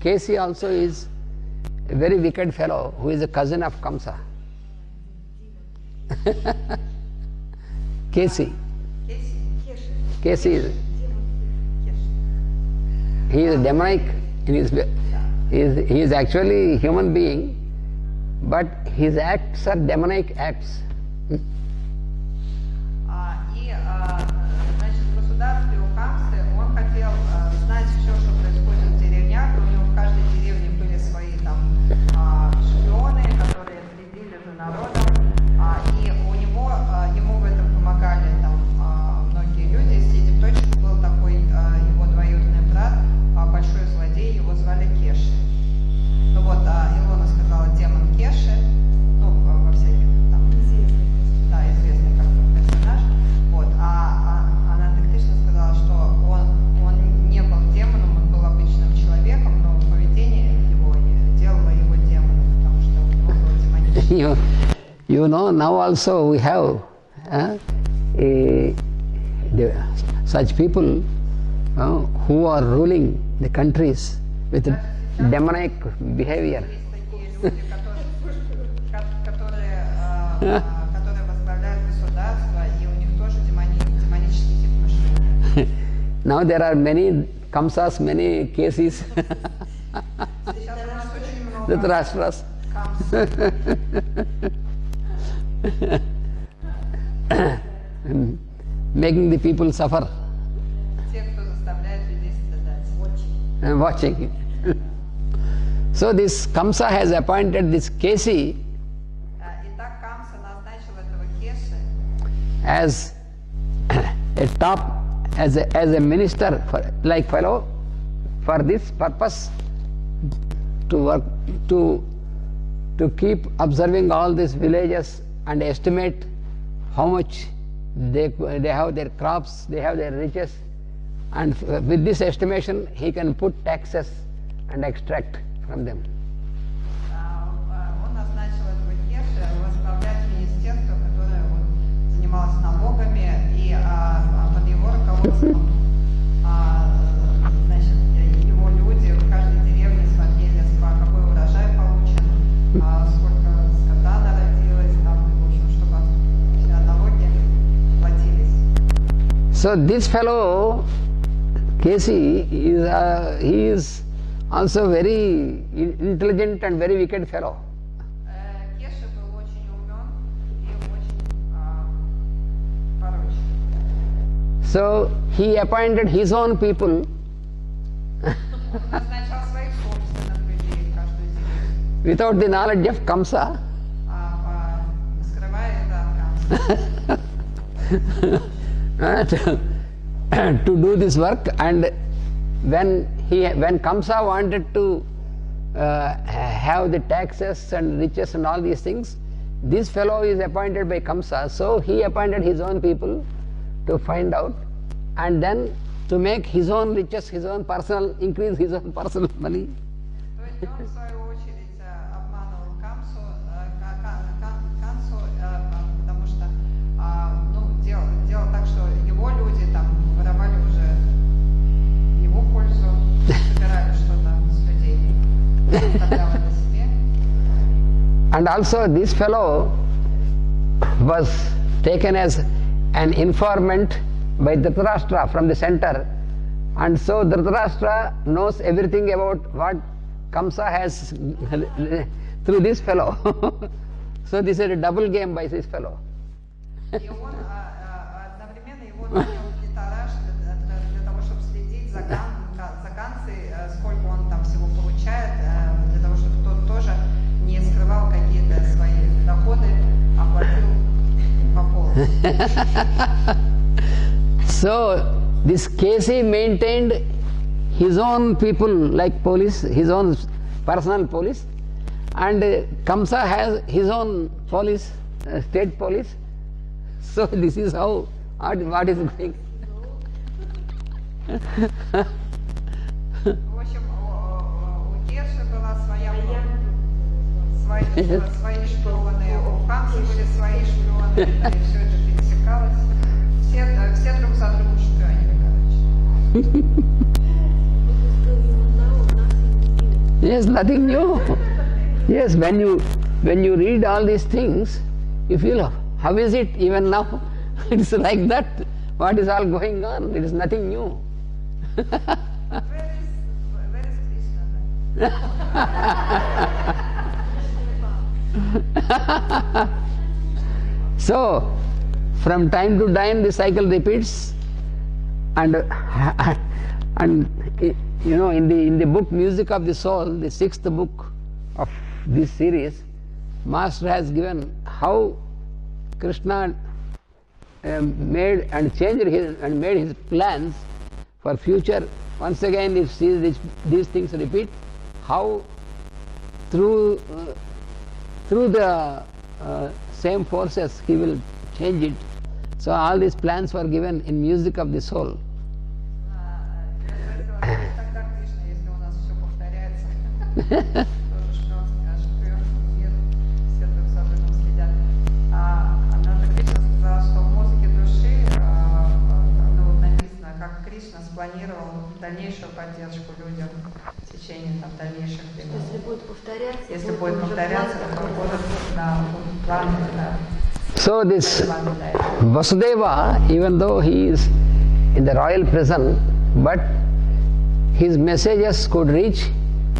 Kesi also is a very wicked fellow who is a cousin of Kamsa. Kesi. Kesi is he is demonic in his he is actually a human being, but his acts are demonic acts. Значит, в государстве у Камсы он хотел знать все, что происходит в деревнях. У него в каждой деревне были свои там шпионы, которые следили за народом. И у него, ему в этом помогали там многие люди. Среди прочих был такой его двоюродный брат, большой злодей, его звали Кеши. Ну вот, Илона сказала демон Кеши, ну, во всяких там, да, известный как персонаж. Вот, Кришна сказала, что он не был демоном, он был обычным человеком, но поведение его делало его демоном, потому что у него было демоническое. You know, now also we have such people who are ruling the countries with demonic behavior. Есть такие люди, которые возглавляют государство, и у них тоже демонический тип мышления. Now there are many Kamsas, many cases, Сейчас у нас очень много Dhritarashtra's. Making the people suffer. Те, кто заставляет людей страдать. I'm watching. So this Kamsa has appointed this Kesi Итак, Камса назначил этого Кеши as a top, as a minister like fellow for this purpose, to work, to keep observing all these villages and estimate how much they have their crops, they have their riches, and with this estimation he can put taxes and extract from them. Он назначил этого Кеши возглавлять министерство, которое занималось налогами, и под его руководством значит, его люди в каждой деревне смотрели, какой урожай получен, сколько скота народилось, там, в общем, чтобы налоги платились. So this fellow Kesi he is also very intelligent and very wicked fellow. Кеша был очень умен и очень порочен. So he appointed his own people Он назначал своих собственных людей в каждую деревню, without the knowledge of Kamsa. скрывая это от Камсы. To do this work, and when Kamsa wanted to have the taxes and riches and all these things, this fellow is appointed by Kamsa, so he appointed his own people to find out, and then to make his own riches, his own personal, increase his own personal money. То есть он, в свою очередь, обманывал Камсу, потому что делал так, что его люди там воровали уже его пользу, собирали что-то с людей, оставляли на себе. And also this fellow was taken as an informant by Dhritarashtra from the center, and so Dhritarashtra knows everything about what Kamsa has through this fellow. So this is a double game by this fellow. И он одновременно его нанял Dhritarashtra для того, чтобы следить за Камсой, сколько он там всего получает, для того, чтобы тот тоже не скрывал So this Casey maintained his own people like police, his own personal police, and Kamsa has his own police, state police. So this is how what is going. В общем, у Кеши была свои шпионы, у Хамса были свои шпионы, и все это пересекалось. Все друг за другом шпионили, короче. Yes, nothing new. Yes, when you read all these things, you feel, how is it even now? It's like that. What is all going on? It is nothing new. Where is Krishna? So, from time to time the cycle repeats, and you know, in the book Music of the Soul, the 6th book of this series, Master has given how Krishna made and changed made his plans for future. Once again, if these things repeat, how through the same forces he will change it. So all these plans were given in Music of the Soul. Тогда Кришна, если у нас все повторяется, тоже шпион мир, все друг за другом следят. Однажды Кришна сказала, что в музыке души написано, как Кришна спланировал дальнейшую поддержку людям в течение дальнейших времен. Если будет повторяться, то будет план. So this Vasudeva, even though he is in the royal prison, but his messages could reach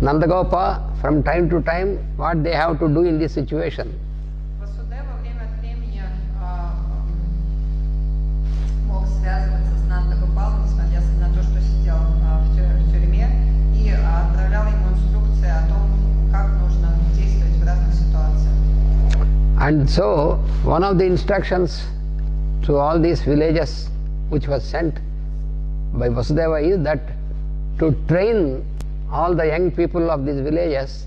Nandagopa from time to time what they have to do in this situation. Васудева время от времени мог связываться с Нандагопалом, несмотря на то, что сидел в тюрьме, и отправлял ему инструкции о том, как нужно действовать в разных ситуациях. And so one of the instructions to all these villages which was sent by Vasudeva is that to train all the young people of these villages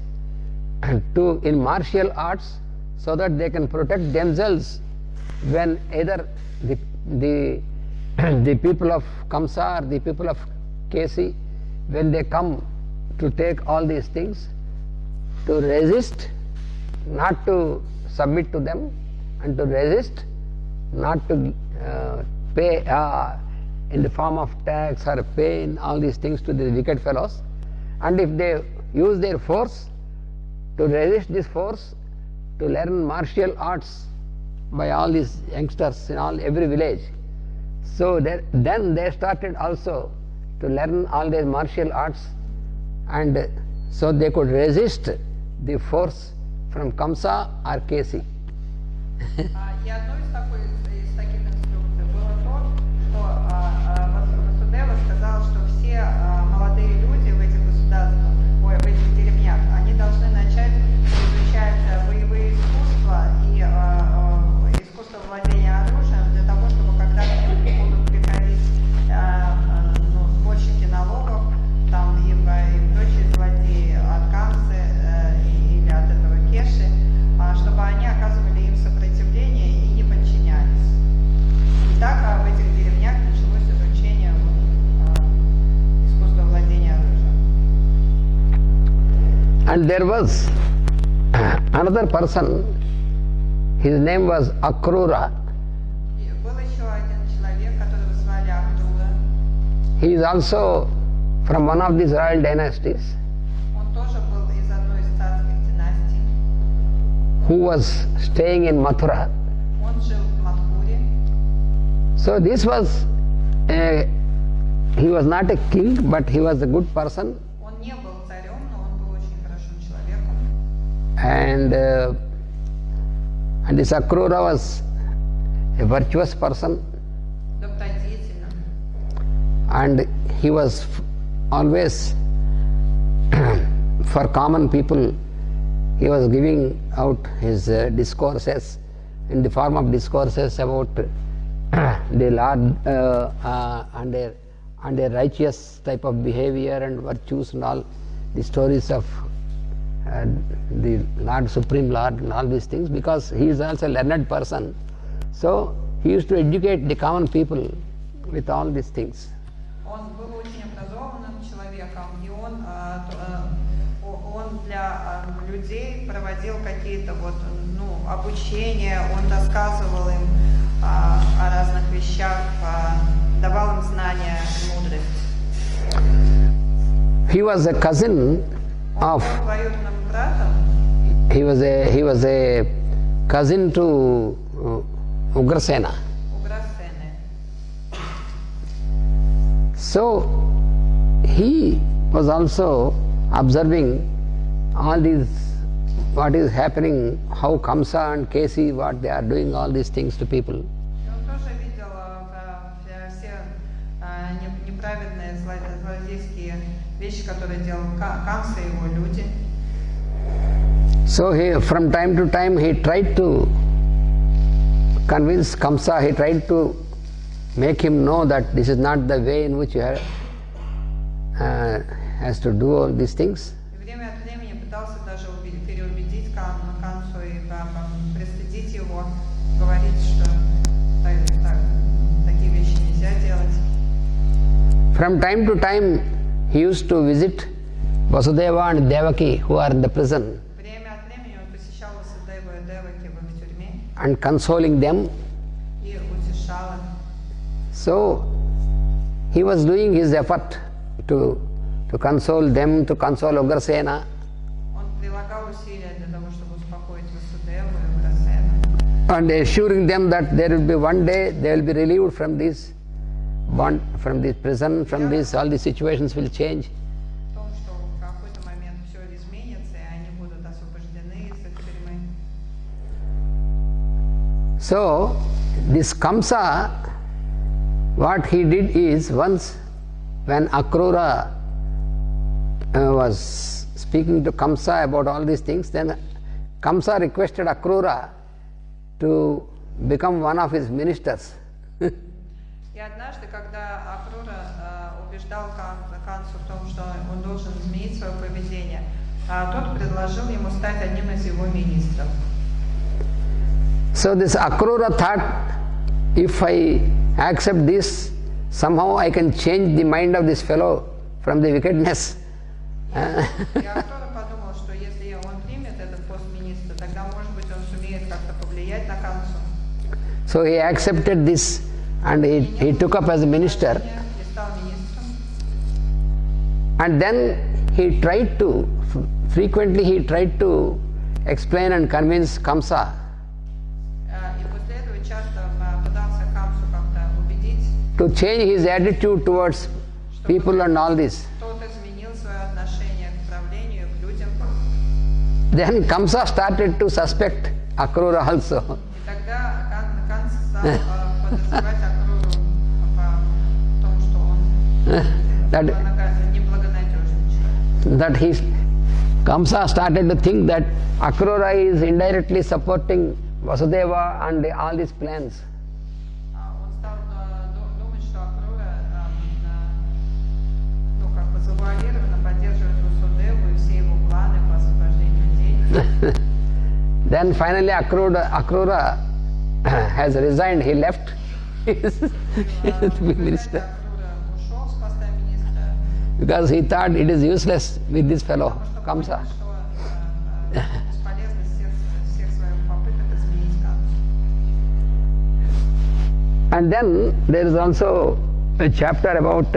in martial arts, so that they can protect themselves when either the people of Kamsa or the people of Kesi, when they come to take all these things, to resist, not to submit to them, and to resist, not to pay in the form of tax or pay in all these things to the wicked fellows, and if they use their force, to resist this force, to learn martial arts by all these youngsters in every village. So then they started also to learn all these martial arts, and so they could resist the force from Kamsa or Kesi. И одной из таких инструкций было то, что Васудева сказал, что все молодые люди в этих государствах, в этих деревнях, они должны начать изучать боевые искусства и искусство владения оружием для того, чтобы когда к ним будут приходить сборщики налогов там, и прочие злодеи от Камсы или от этого Кеши, чтобы они оказывали им сопротивление и не подчинялись. И так в этих деревнях началось изучение искусства владения оружием. And there was another person, his name was Akrura. И был еще один человек, которого звали Акрура. He is also from one of these royal dynasties, Он тоже был из одной из царских династий. who was staying in Mathura. Он жил в Мадхуре. So this was he was not a king, but he was a good person, Он не был царем, но он был очень хорошим человеком. and this Akrura was a virtuous person, Добродетельным. and he was always for common people. He was giving out his discourses in the form of discourses about the Lord and a righteous type of behavior and virtues and all the stories of the Lord, Supreme Lord and all these things, because he is also a learned person. So he used to educate the common people with all these things. Он был очень образованным человеком, и он для людей проводил какие-то вот, обучения, он рассказывал им о разных вещах, давал им знания, мудрость. He was a cousin of. Он был двоюродным братом. He was a cousin to Ugrasena. So he was also observing all these, what is happening, how Kamsa and Kesi, what they are doing, all these things to people. Он тоже видел все неправедные злодейские вещи, которые делал Камса и его люди. So he, from time to time, he tried to convince Kamsa, he tried to make him know that this is not the way in which you have, has to do all these things. Время от времени пытался даже переубедить Камсу и пристыдить его, говорить, что такие вещи нельзя делать. From time to time, he used to visit Vasudeva and Devaki, who are in the prison, Время от времени он посещал Васудеву и Деваки в их тюрьме and consoling them. и утешал их. So he was doing his effort to console them, to console Ugrasena. Он прилагал усилия для того, чтобы успокоить Васудеву и Уграсену. And assuring them that there will be one day they will be relieved from this bond, from this prison, from this, all these situations will change. В том, что в какой-то момент все изменится, и они будут освобождены из их тюрьмы. So this Kamsa, what he did is, once when Akrura was speaking to Kamsa about all these things, then Kamsa requested Akrura to become one of his ministers. И однажды, когда Акрура убеждал Камсу в том, что он должен изменить свое поведение, тот предложил ему стать одним из его министров. So this Akrura thought, if I accept this, somehow I can change the mind of this fellow from the wickedness. И Акрура подумал, что если он примет этот пост министра, тогда, может быть, он сумеет как-то повлиять на Камсу. So he accepted this and he took up as a minister. И стал министром. And then he tried to, frequently he tried to explain and convince Kamsa. И после этого часто пытался Камсу как-то убедить, To change his attitude towards people and all this. тот изменил свое отношение к правлению, к людям. Then Kamsa started to suspect Akrura also. И тогда Камса стал подозревать Акруру в том, что он неблагонадежный. That Kamsa started to think that Akrura is indirectly supporting Vasudeva and all these plans. Он стал думать, что Акрура как бы завуалированно поддерживает Васудеву и все его планы по освобождению людей. Then finally Akrura has resigned, he left his minister. Акрура ушел с поста министра, Because he thought it is useless with this fellow, потому что Kamsa. понял, что бесполезность всех своих попыток изменить Камсу. And then there is also a chapter about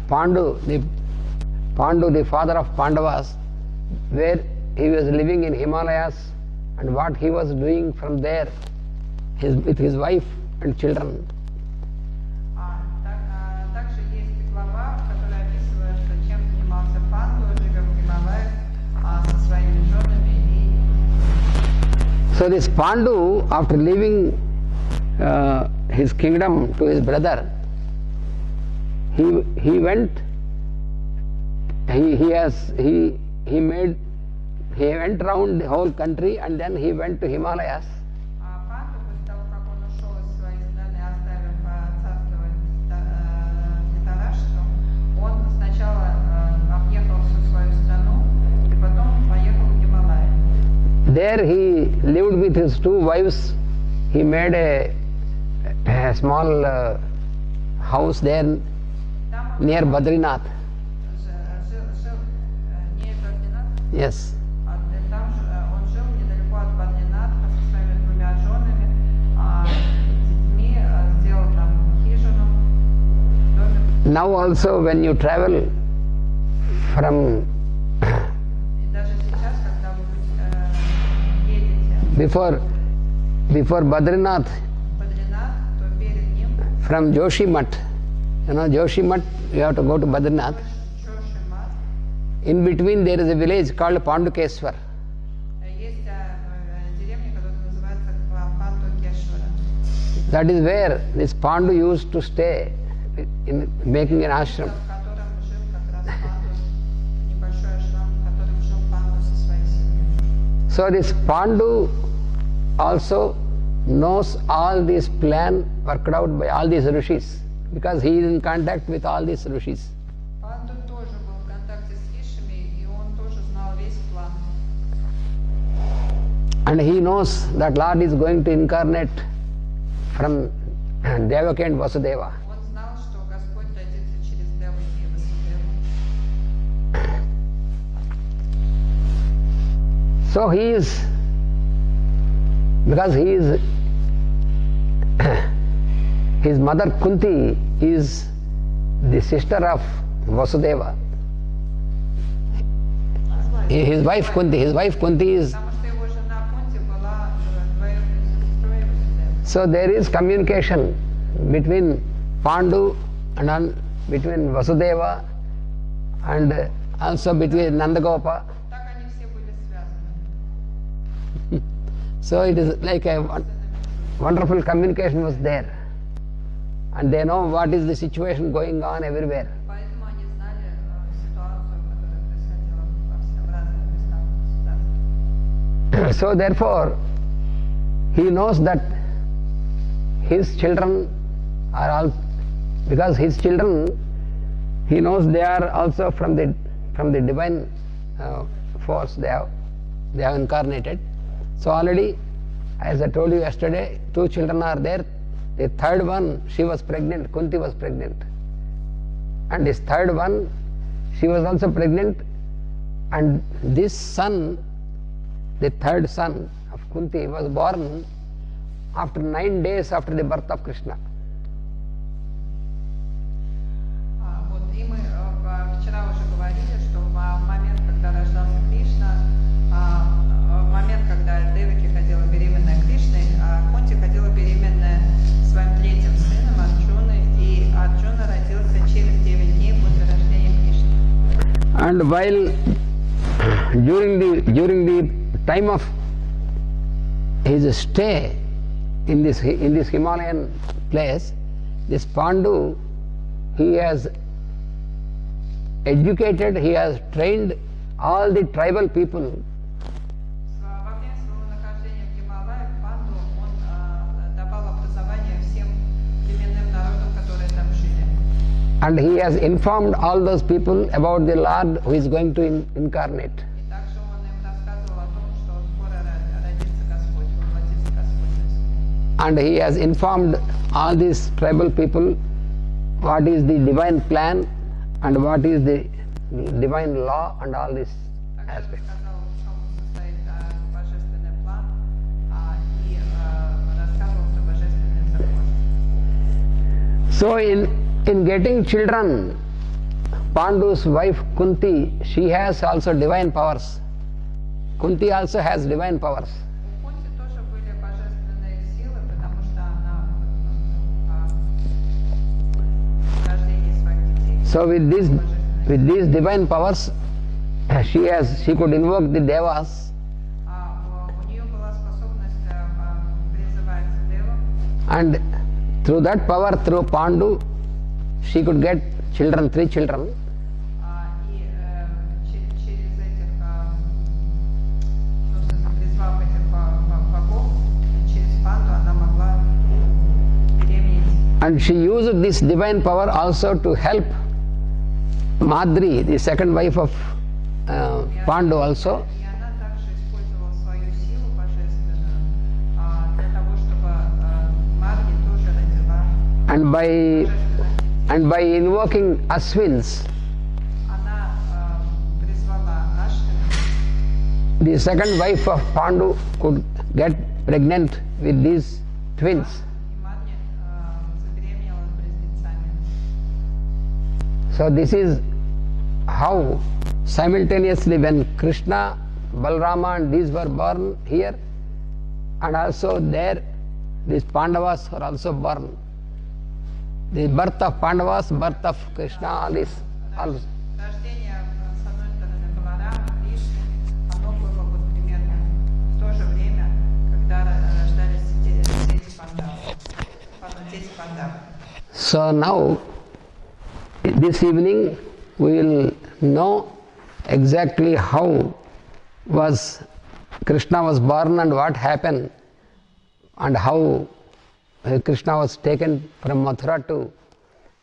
Pandu, the father of Pandavas, where he was living in Himalayas and what he was doing from there with his wife and children. Также есть глава, которая описывает, чем занимался Панду, живя в Гималаях со своими женами. So this Pandu, after leaving his kingdom to his brother, he went round the whole country and then he went to Himalayas there he lived with his two wives. He made a small house there near Badrinath. Жил не Бадринат, Yes. там он жил недалеко от Бадрината со своими двумя женами, детьми, сделал там хижину, домик. Now also when you travel from И даже сейчас, когда вы едете before Badrinath, в Бадринат, то перед ним from Joshimath, Joshimath, you have to go to Badrinath. Джошимат. In between there is a village called Pandukeswar. Есть деревня, которая называется Пандукешвара, That is where this Pandu used to stay in making an ashram. в котором жил как раз Панду, небольшой ашрам, в котором жил Панду со своей семьей. So this Pandu also knows all this plan worked out by all these rishis, because he is in contact with all these rishis. Панду тоже был в контакте с ришами, и он тоже знал весь план. And he knows that Lord is going to incarnate from Devaki and Vasudeva. Он знал, что Господь родится через Деваки и Васудеву. So he is, because he is, his mother Kunti is the sister of Vasudeva. His wife Kunti is, Потому что его жена Кунти была двоюродной сестрой Васудевы. so there is communication between Pandu and between Vasudeva and also between Nandagopa. Так они все были связаны. So it is like a wonderful communication was there. And they know what is the situation going on everywhere. Поэтому они знали ситуацию, которая происходила в разных местах государства. So therefore, he knows that his children are all, because his children, he knows they are also from the divine force. They have incarnated. So already, as I told you yesterday, 2 children are there. The third one, she was pregnant. Kunti was pregnant, and this third one, she was also pregnant. And this son, the third son of Kunti, was born after 9 days after the birth of Krishna. Вот, и мы вчера уже говорили, что в момент, когда рождался Кришна, в момент, когда Деваки ходила беременная Кришной, Кунти ходила беременная своим третьим сыном Арджуной, и Арджуна родился через 9 дней после рождения Кришны. And while during the time of his stay in this Himalayan place, this Pandu, he has educated, he has trained all the tribal people. Во время своего нахождения в Гималаях Панду он давал образование всем племенным народам, которые там жили. And he has informed all those people about the Lord who is going to incarnate. И также он им рассказывал о том, что скоро родится Господь, воплотится Господь на земле. And he has informed all these tribal people what is the divine plan and what is the divine law and all these Также aspects. рассказал, в чем состоит божественный план, и рассказывал про божественный закон. So in getting children, Pandu's wife Kunti, she has also divine powers. Kunti also has divine powers. У Кунти тоже были божественные силы, потому что она в рождении своих детей. So with these divine powers, she could invoke the devas, У нее была способность призывать Деву, and through that power, through Pandu, she could get children, 3 children. и через этих, призвав этих богов, через Панду она могла беременеть. And she used this divine power also to help Madri, the second wife of Pandu also. И она также использовала свою силу and by invoking Ashwins, она призвала Ашвин. the second wife of Pandu could get pregnant with these twins. И Мадья забеременела близнецами. So this is how simultaneously when Krishna, Balarama and these were born here, and also there these Pandavas were also born. The birth of Pandavas, birth of Krishna, all this. Рождение, с одной стороны, Баларама, Кришны, оно было вот примерно в то же время, когда рождались дети Пандав. So now, this evening, we will know exactly how Krishna was born and what happened, and how Krishna was taken from Mathura to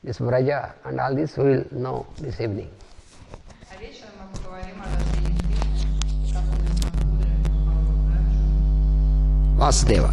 this Vraja, and all this we will know this evening. А вечером мы поговорим о рождении Кришны, как он из Мадхуры попал в Враджу. Vasudeva.